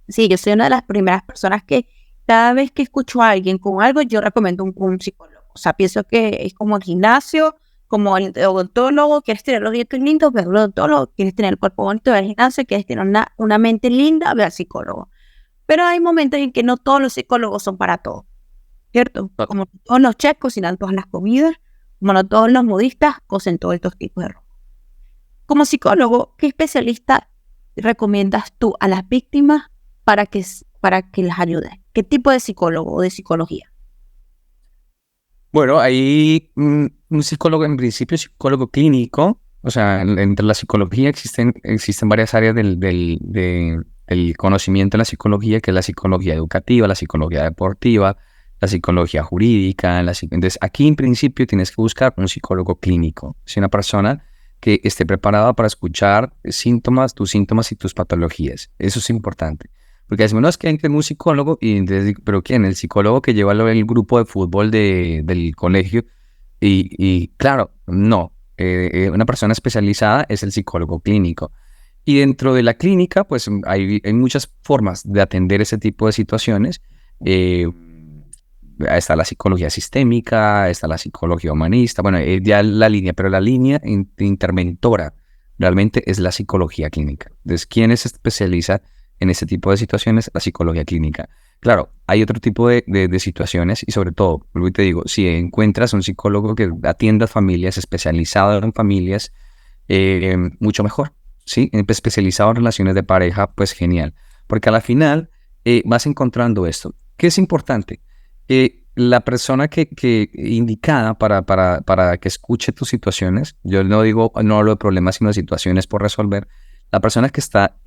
sí, yo soy una de las primeras personas que cada vez que escucho a alguien con algo, yo recomiendo un psicólogo. O sea, pienso que es como el gimnasio, como el odontólogo, quieres tener los dientes lindos, ve al odontólogo, quieres tener el cuerpo bonito, ve al gimnasio, quieres tener una mente linda, ve al psicólogo. Pero hay momentos en que no todos los psicólogos son para todo, ¿cierto? Como no todos los chefs cocinan todas las comidas, como no todos los modistas cosen todos estos tipos de ropa. Como psicólogo, ¿qué especialista recomiendas tú a las víctimas para que las ayudes? ¿Qué tipo de psicólogo o de psicología? Bueno, hay un psicólogo, en principio psicólogo clínico, o sea, entre la psicología existen varias áreas del conocimiento en la psicología, que es la psicología educativa, la psicología deportiva, la psicología jurídica. Entonces, aquí en principio tienes que buscar un psicólogo clínico, es una persona que esté preparada para escuchar tus síntomas y tus patologías. Eso es importante. Porque decimos, no, es que hay un psicólogo, y entonces, ¿pero quién? El psicólogo que lleva el grupo de fútbol del colegio. Y claro, no. Una persona especializada es el psicólogo clínico. Y dentro de la clínica, pues hay muchas formas de atender ese tipo de situaciones. Eh, Está la psicología sistémica, está la psicología humanista, bueno, ya la línea, pero la línea interventora realmente es la psicología clínica. Entonces, ¿quién se especializa en este tipo de situaciones? La psicología clínica. Claro, hay otro tipo de situaciones y sobre todo, luego te digo, si encuentras un psicólogo que atienda a familias, especializado en familias, mucho mejor, ¿sí? Especializado en relaciones de pareja, pues genial. Porque a la final vas encontrando esto. ¿Qué es importante? La persona que indicada para que escuche tus situaciones, yo no hablo de problemas, sino de situaciones por resolver, la persona que está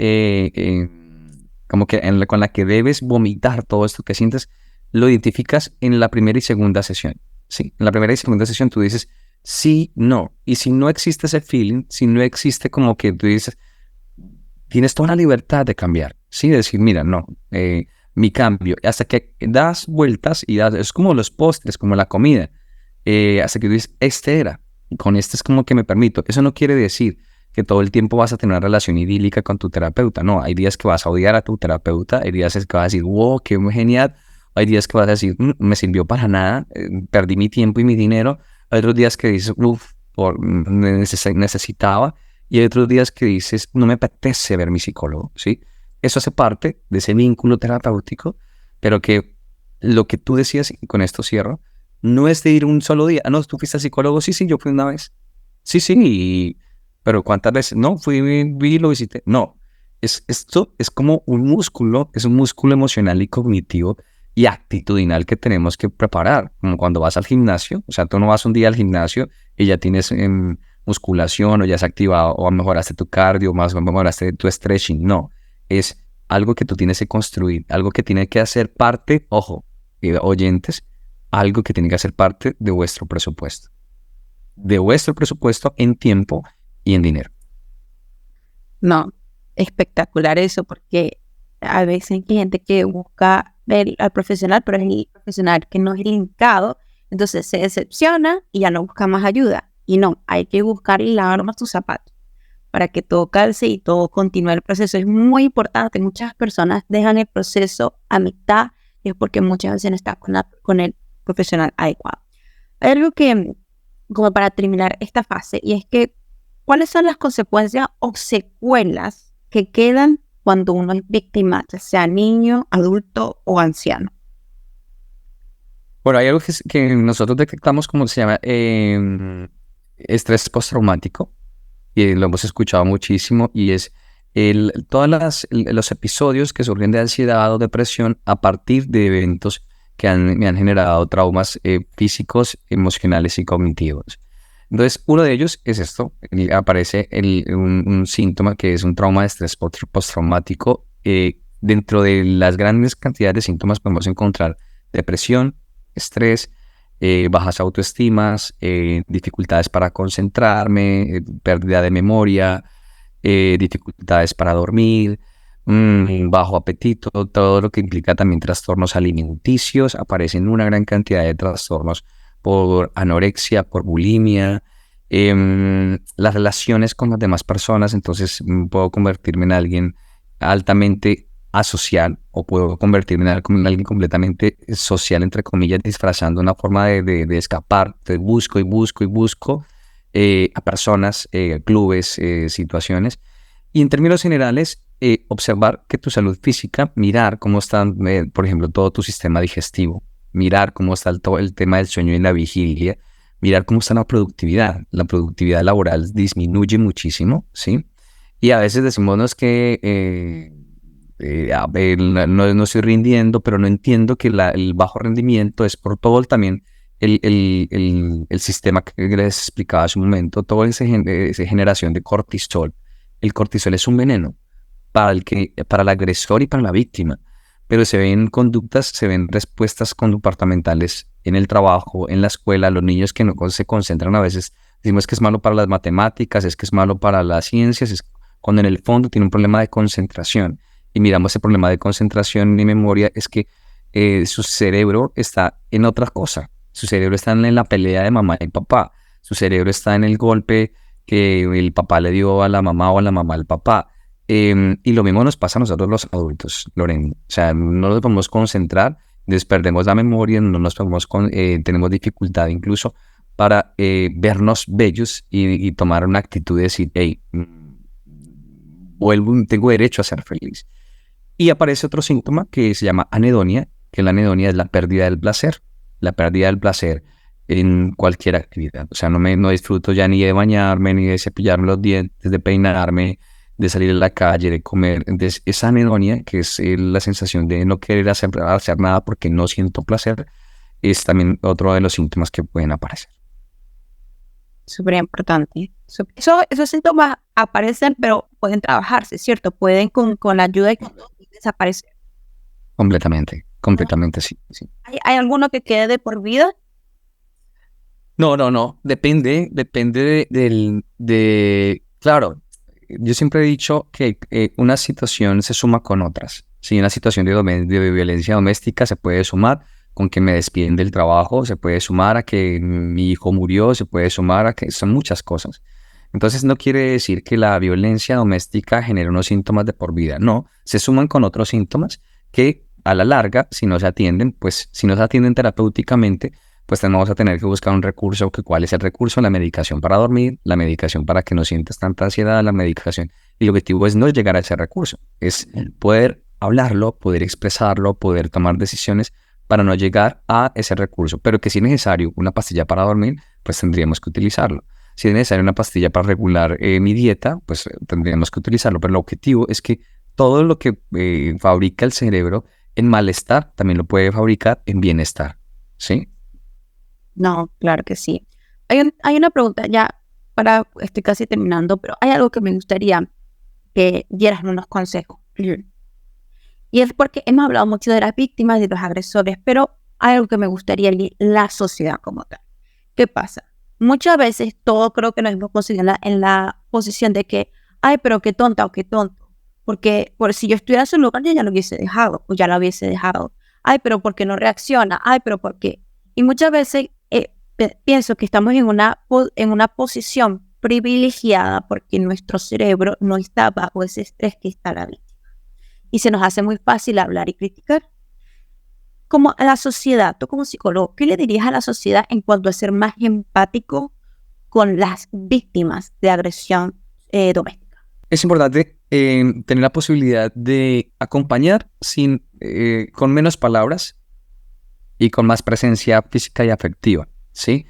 como que con la que debes vomitar todo esto que sientes, lo identificas en la primera y segunda sesión. Sí, en la primera y segunda sesión tú dices sí, no. Y si no existe ese feeling, si no existe como que tú dices, tienes toda la libertad de cambiar, ¿sí? De decir, mira, no, mi cambio. Hasta que das vueltas y es como los postres, como la comida. Hasta que tú dices, este era. Y con este es como que me permito. Eso no quiere decir que todo el tiempo vas a tener una relación idílica con tu terapeuta. No, hay días que vas a odiar a tu terapeuta, hay días que vas a decir, wow, qué genial. Hay días que vas a decir, me sirvió para nada, perdí mi tiempo y mi dinero. Hay otros días que dices, uff, necesitaba. Y hay otros días que dices, no me apetece ver mi psicólogo, ¿sí? Eso hace parte de ese vínculo terapéutico, pero que lo que tú decías, y con esto cierro, no es de ir un solo día. Ah, no, ¿tú fuiste al psicólogo? Sí, yo fui una vez. Sí, pero ¿cuántas veces? No, fui, vi, lo visité. No, esto es como un músculo, es un músculo emocional y cognitivo y actitudinal que tenemos que preparar, como cuando vas al gimnasio. O sea, tú no vas un día al gimnasio y ya tienes musculación o ya has activado o mejoraste tu cardio, o mejoraste tu stretching. No, es algo que tú tienes que construir, algo que tiene que hacer parte, ojo, oyentes, algo que tiene que hacer parte de vuestro presupuesto en tiempo y en dinero. No, espectacular eso, porque a veces hay gente que busca al profesional, pero es el profesional que no es el indicado, Entonces se decepciona y ya no busca más ayuda. Y no, hay que buscar y lavar más tus zapatos para que todo calce y todo continúe el proceso. Es muy importante. Muchas personas dejan el proceso a mitad y es porque muchas veces no están con el profesional adecuado. Hay algo que, como para terminar esta fase, y es que, ¿cuáles son las consecuencias o secuelas que quedan cuando uno es víctima, ya sea niño, adulto o anciano? Bueno, hay algo que nosotros detectamos como se llama estrés postraumático, y lo hemos escuchado muchísimo, y es los episodios que surgen de ansiedad o depresión a partir de eventos que me han generado traumas físicos, emocionales y cognitivos. Entonces, uno de ellos es esto, aparece un síntoma que es un trauma de estrés postraumático. Dentro de las grandes cantidades de síntomas podemos encontrar depresión, estrés, bajas autoestimas, dificultades para concentrarme, pérdida de memoria, dificultades para dormir, bajo apetito, todo lo que implica también trastornos alimenticios. Aparecen una gran cantidad de trastornos por anorexia, por bulimia, las relaciones con las demás personas. Entonces puedo convertirme en alguien altamente asocial o puedo convertirme en alguien completamente social, entre comillas, disfrazando una forma de escapar. Entonces busco y busco y busco a personas, clubes, situaciones. Y en términos generales, observar que tu salud física, mirar cómo está, por ejemplo, todo tu sistema digestivo, mirar cómo está todo el tema del sueño y la vigilia, mirar cómo está la productividad. La productividad laboral disminuye muchísimo, ¿sí? Y a veces decimos, no es que no estoy rindiendo, pero no entiendo que el bajo rendimiento es por todo también el sistema que les explicaba hace un momento, toda esa generación de cortisol. El cortisol es un veneno para el agresor y para la víctima, pero se ven conductas, se ven respuestas comportamentales en el trabajo, en la escuela. Los niños que no se concentran a veces, decimos que es malo para las matemáticas, es que es malo para las ciencias, cuando en el fondo tiene un problema de concentración. Y miramos ese problema de concentración y memoria, es que su cerebro está en otra cosa. Su cerebro está en la pelea de mamá y papá. Su cerebro está en el golpe que el papá le dio a la mamá o a la mamá al papá. Y lo mismo nos pasa a nosotros los adultos, Loren. O sea, no nos podemos concentrar, perdemos la memoria, no nos podemos tenemos dificultad incluso para vernos bellos y tomar una actitud de decir, hey, tengo derecho a ser feliz. Y aparece otro síntoma que se llama anedonia, que la anedonia es la pérdida del placer en cualquier actividad. O sea, no disfruto ya ni de bañarme, ni de cepillarme los dientes, de peinarme, de salir a la calle, de comer. Entonces, esa anedonia, que es la sensación de no querer hacer nada porque no siento placer, es también otro de los síntomas que pueden aparecer. Súper importante. Esos síntomas aparecen, pero pueden trabajarse, ¿cierto? Pueden con la ayuda y desaparecer. Completamente, sí. ¿Hay alguno que quede de por vida? No. Depende claro, yo siempre he dicho que una situación se suma con otras. Si una situación de violencia doméstica se puede sumar con que me despiden del trabajo, se puede sumar a que mi hijo murió, se puede sumar a que son muchas cosas. Entonces no quiere decir que la violencia doméstica genere unos síntomas de por vida. No, se suman con otros síntomas que a la larga, si no se atienden terapéuticamente, pues vamos a tener que buscar un recurso. ¿Cuál es el recurso? La medicación para dormir, la medicación para que no sientas tanta ansiedad, la medicación. Y el objetivo es no llegar a ese recurso, es poder hablarlo, poder expresarlo, poder tomar decisiones para no llegar a ese recurso. Pero que si es necesario una pastilla para dormir, pues tendríamos que utilizarlo. Si es necesaria una pastilla para regular mi dieta, pues tendríamos que utilizarlo. Pero el objetivo es que todo lo que fabrica el cerebro en malestar, también lo puede fabricar en bienestar, ¿sí? No, claro que sí. Hay una pregunta, estoy casi terminando, pero hay algo que me gustaría que dieras unos consejos. Y es porque hemos hablado mucho de las víctimas y de los agresores, pero hay algo que me gustaría la sociedad como tal. ¿Qué pasa? Muchas veces todo creo que nos hemos posicionado en la posición de que, ay, pero qué tonta o qué tonto. Porque si yo estuviera en su lugar, yo ya lo hubiese dejado o ya lo hubiese dejado. Ay, pero ¿por qué no reacciona? Ay, pero ¿por qué? Y muchas veces pienso que estamos en una posición privilegiada porque nuestro cerebro no está bajo ese estrés que está la víctima. Y se nos hace muy fácil hablar y criticar. Como a la sociedad, tú como psicólogo, ¿qué le dirías a la sociedad en cuanto a ser más empático con las víctimas de agresión doméstica? Es importante tener la posibilidad de acompañar con menos palabras y con más presencia física y afectiva, ¿sí?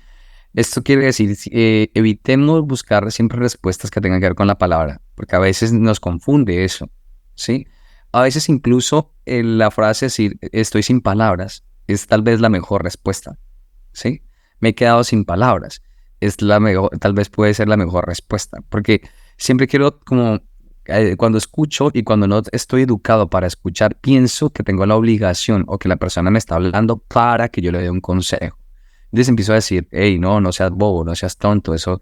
Esto quiere decir, evitemos buscar siempre respuestas que tengan que ver con la palabra, porque a veces nos confunde eso, ¿sí? A veces incluso la frase decir, estoy sin palabras, es tal vez la mejor respuesta, ¿sí? Me he quedado sin palabras, tal vez puede ser la mejor respuesta, porque siempre quiero cuando escucho y cuando no estoy educado para escuchar, pienso que tengo la obligación o que la persona me está hablando para que yo le dé un consejo. Entonces empiezo a decir, hey, no seas bobo, no seas tonto, eso,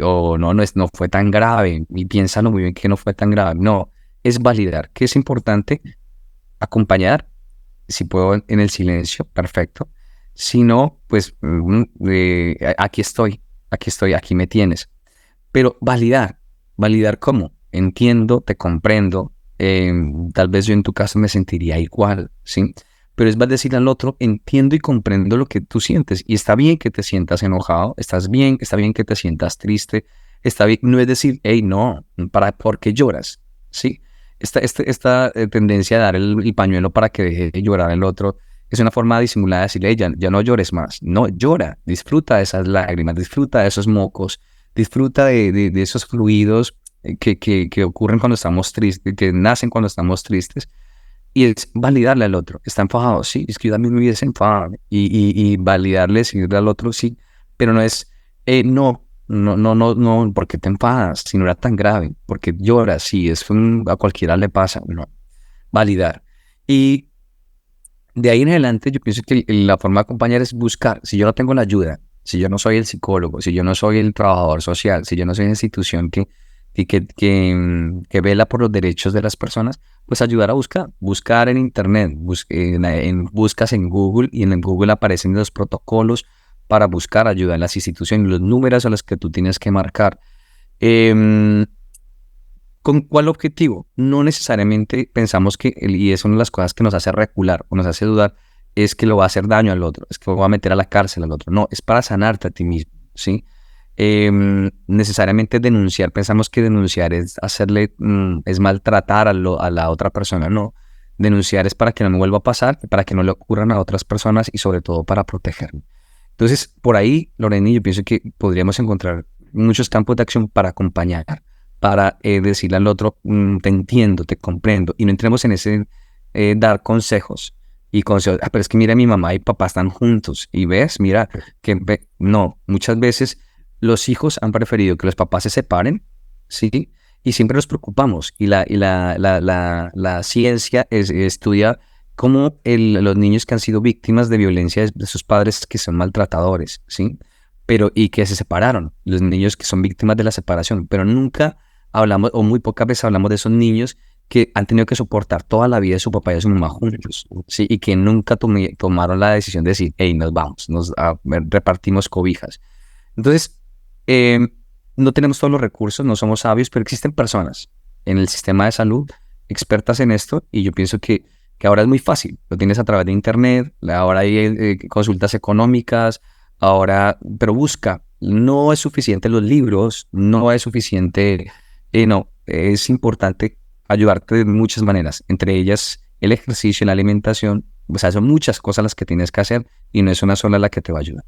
o no fue tan grave, y piénsalo muy bien que no fue tan grave. No, es validar, que es importante acompañar, si puedo en el silencio, perfecto. Si no, pues aquí estoy, aquí me tienes. Pero validar ¿cómo? Entiendo, te comprendo, tal vez yo en tu caso me sentiría igual, ¿sí? Pero es decir al otro, entiendo y comprendo lo que tú sientes. Y está bien que te sientas enojado, está bien que te sientas triste, está bien, no es decir, hey, no, ¿por qué lloras? ¿Sí? Esta tendencia a dar el pañuelo para que deje de llorar el otro es una forma disimulada de decirle, hey, ya no llores más. No, llora, disfruta de esas lágrimas, disfruta de esos mocos, disfruta de esos fluidos que ocurren cuando estamos tristes, que nacen cuando estamos tristes. Y es validarle al otro. ¿Está enfadado? Sí, es que yo también me hubiese enfadado. Y validarle, decirle al otro sí, pero no es, no, ¿por qué te enfadas? Si no era tan grave, porque lloras, sí, a cualquiera le pasa, no. Validar. Y de ahí en adelante yo pienso que la forma de acompañar es buscar. Si yo no tengo la ayuda, si yo no soy el psicólogo, si yo no soy el trabajador social, si yo no soy la institución que vela por los derechos de las personas, pues ayudar a buscar en internet, buscas en Google y en Google aparecen los protocolos para buscar ayuda en las instituciones, los números a los que tú tienes que marcar. ¿Con cuál objetivo? No necesariamente pensamos y es una de las cosas que nos hace recular o nos hace dudar, es que lo va a hacer daño al otro, es que lo va a meter a la cárcel al otro. No, es para sanarte a ti mismo, ¿sí? Necesariamente denunciar, pensamos que denunciar es es maltratar a la otra persona. No, denunciar es para que no me vuelva a pasar, para que no le ocurran a otras personas y sobre todo para protegerme. Entonces, por ahí, Lorena, yo pienso que podríamos encontrar muchos campos de acción para acompañar, para decirle al otro, te entiendo, te comprendo, y no entremos en ese dar consejos y consejos, pero es que mira, mi mamá y papá están juntos, y ves, mira, no, muchas veces los hijos han preferido que los papás se separen, ¿sí? Y siempre nos preocupamos, y la ciencia estudia cómo los niños que han sido víctimas de violencia de sus padres que son maltratadores, ¿sí? Y que se separaron, los niños que son víctimas de la separación, pero nunca hablamos, o muy pocas veces hablamos de esos niños que han tenido que soportar toda la vida de su papá y de su mamá juntos, ¿sí? Y que nunca tomaron la decisión de decir, hey, nos vamos, repartimos cobijas. Entonces, no tenemos todos los recursos, no somos sabios, pero existen personas en el sistema de salud expertas en esto, y yo pienso que ahora es muy fácil, lo tienes a través de internet, ahora hay consultas económicas, pero busca, no es suficiente los libros, no es suficiente, no, es importante ayudarte de muchas maneras, entre ellas el ejercicio, la alimentación, o sea, son muchas cosas las que tienes que hacer y no es una sola la que te va a ayudar.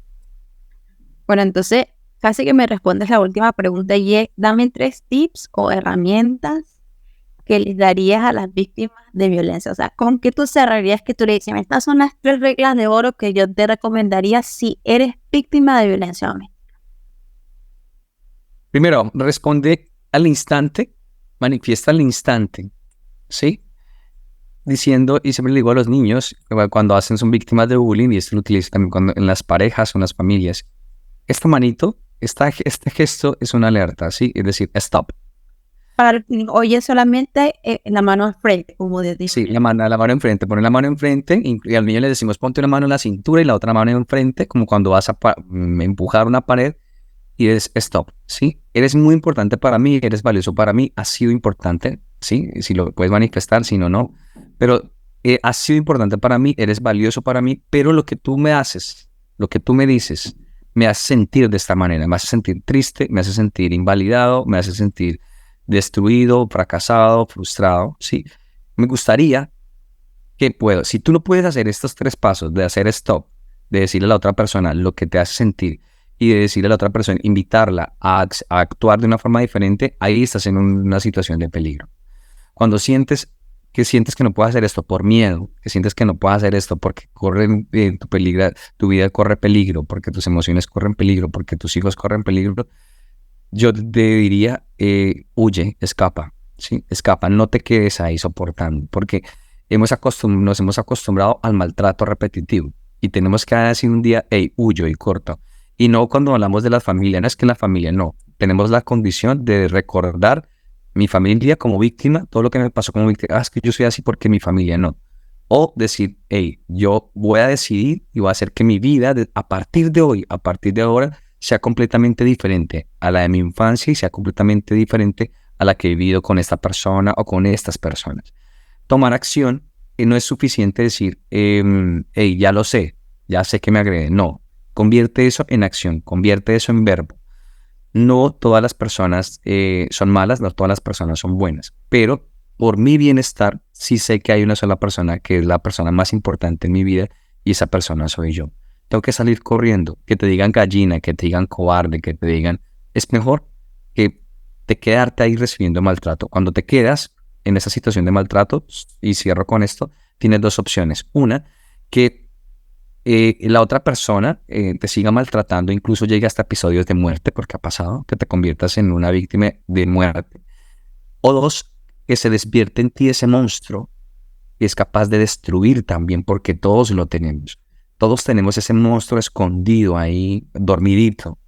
Bueno, entonces, casi que me respondes la última pregunta y es, dame 3 tips o herramientas que les darías a las víctimas de violencia. O sea, ¿con qué tú cerrarías que tú le dices, estas son las 3 reglas de oro que yo te recomendaría si eres víctima de violencia doméstica? Primero, responde al instante, manifiesta al instante, ¿sí? Diciendo, y siempre le digo a los niños, cuando son víctimas de bullying, y esto lo utilizo también en las parejas o en las familias, esta manito, este gesto es una alerta, ¿sí? Es decir, stop. Para oye solamente la mano al frente, como decir. Sí, la mano enfrente, poner la mano enfrente y al niño le decimos ponte una mano en la cintura y la otra mano enfrente, como cuando vas a empujar una pared y es stop, ¿sí? Eres muy importante para mí, eres valioso para mí, has sido importante, ¿sí? Si lo puedes manifestar, si no, no. Pero has sido importante para mí, eres valioso para mí, pero lo que tú me haces, lo que tú me dices, me hace sentir de esta manera, me hace sentir triste, me hace sentir invalidado, me hace sentir destruido, fracasado, frustrado, ¿sí? Me gustaría que si tú no puedes hacer estos 3 pasos de hacer stop, de decirle a la otra persona lo que te hace sentir y de decirle a la otra persona, invitarla a actuar de una forma diferente, ahí estás en una situación de peligro. Cuando sientes que no puedes hacer esto por miedo, que sientes que no puedes hacer esto porque tu vida corre peligro, porque tus emociones corren peligro, porque tus hijos corren peligro, yo te diría, huye, escapa, ¿sí? Escapa, no te quedes ahí soportando, porque nos hemos acostumbrado al maltrato repetitivo y tenemos que decir un día, hey, huyo y corto. Y no cuando hablamos de la familia, no es que la familia no, tenemos la condición de recordar mi familia como víctima, todo lo que me pasó como víctima, es que yo soy así porque mi familia no. O decir, hey, yo voy a decidir y voy a hacer que mi vida a partir de hoy, a partir de ahora, sea completamente diferente a la de mi infancia y sea completamente diferente a la que he vivido con esta persona o con estas personas. Tomar acción no es suficiente decir, hey, ya lo sé, ya sé que me agreden. No, convierte eso en acción, convierte eso en verbo. No todas las personas son malas, no todas las personas son buenas, pero por mi bienestar sí sé que hay una sola persona que es la persona más importante en mi vida y esa persona soy yo. Tengo que salir corriendo, que te digan gallina, que te digan cobarde, que te digan... Es mejor que te quedarte ahí recibiendo maltrato. Cuando te quedas en esa situación de maltrato, y cierro con esto, tienes 2 opciones. Una, que la otra persona te siga maltratando, incluso llegue hasta episodios de muerte, porque ha pasado, que te conviertas en una víctima de muerte. O 2, que se despierte en ti ese monstruo que es capaz de destruir también, porque todos lo tenemos. Todos tenemos ese monstruo escondido ahí, dormidito,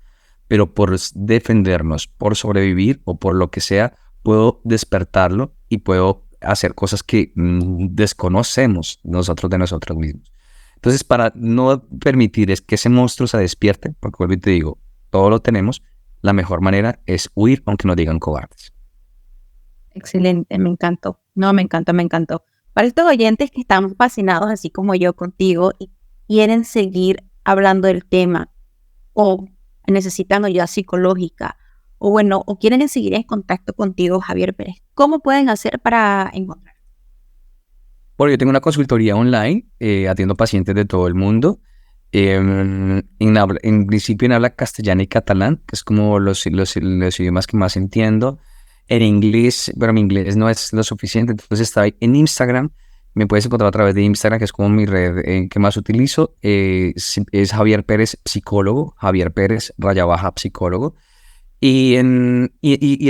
pero por defendernos, por sobrevivir o por lo que sea, puedo despertarlo y puedo hacer cosas que desconocemos nosotros de nosotros mismos. Entonces, para no permitir que ese monstruo se despierte, porque vuelvo y te digo, todo lo tenemos, la mejor manera es huir aunque nos digan cobardes. Excelente, me encantó. No, me encantó, me encantó. Para estos oyentes que están fascinados, así como yo contigo, y quieren seguir hablando del tema, o necesitan ayuda psicológica, o bueno, o quieren seguir en contacto contigo, Javier Pérez, ¿cómo pueden hacer para encontrar? Bueno, yo tengo una consultoría online, atiendo pacientes de todo el mundo. En principio en habla castellano y catalán, que es como los idiomas que más entiendo. En inglés, pero mi inglés no es lo suficiente, entonces está ahí en Instagram. Me puedes encontrar a través de Instagram, que es como mi red que más utilizo. Es Javier Pérez Psicólogo, Javier Pérez _ psicólogo. Y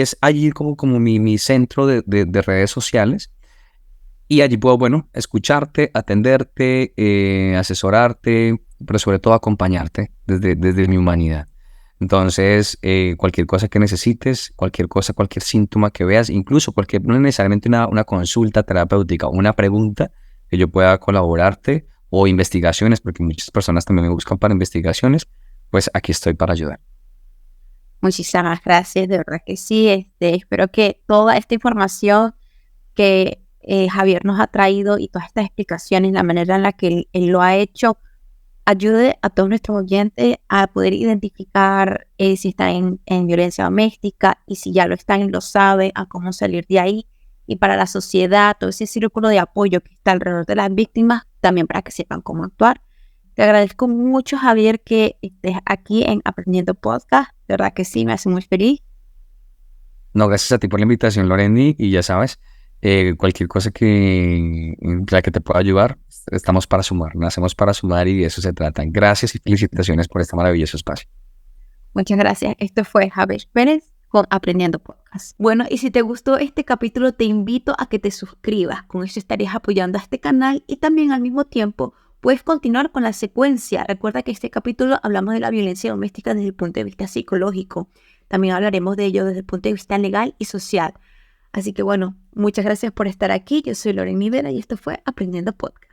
es allí como mi centro de redes sociales. Y allí puedo, bueno, escucharte, atenderte, asesorarte, pero sobre todo acompañarte desde mi humanidad. Entonces, cualquier cosa que necesites, cualquier cosa, cualquier síntoma que veas, incluso no necesariamente una consulta terapéutica, una pregunta que yo pueda colaborarte o investigaciones, porque muchas personas también me buscan para investigaciones, pues aquí estoy para ayudar. Muchísimas gracias, de verdad que sí. Espero que toda esta información que Javier nos ha traído y todas estas explicaciones, la manera en la que él lo ha hecho, ayude a todos nuestros oyentes a poder identificar si están en violencia doméstica y si ya lo están y lo saben, a cómo salir de ahí. Y para la sociedad, todo ese círculo de apoyo que está alrededor de las víctimas, también para que sepan cómo actuar. Te agradezco mucho, Javier, que estés aquí en Aprendiendo Podcast. De verdad que sí, me hace muy feliz. No, gracias a ti por la invitación, Loreni, y ya sabes, cualquier cosa la que te pueda ayudar, estamos para sumar, nacemos para sumar y de eso se trata. Gracias y felicitaciones por este maravilloso espacio. Muchas gracias. Esto fue Javier Pérez con Aprendiendo Podcast. Bueno, y si te gustó este capítulo, te invito a que te suscribas. Con eso estarías apoyando a este canal y también al mismo tiempo puedes continuar con la secuencia. Recuerda que este capítulo hablamos de la violencia doméstica desde el punto de vista psicológico. También hablaremos de ello desde el punto de vista legal y social. Así que bueno, muchas gracias por estar aquí. Yo soy Lorena Rivera y esto fue Aprendiendo Podcast.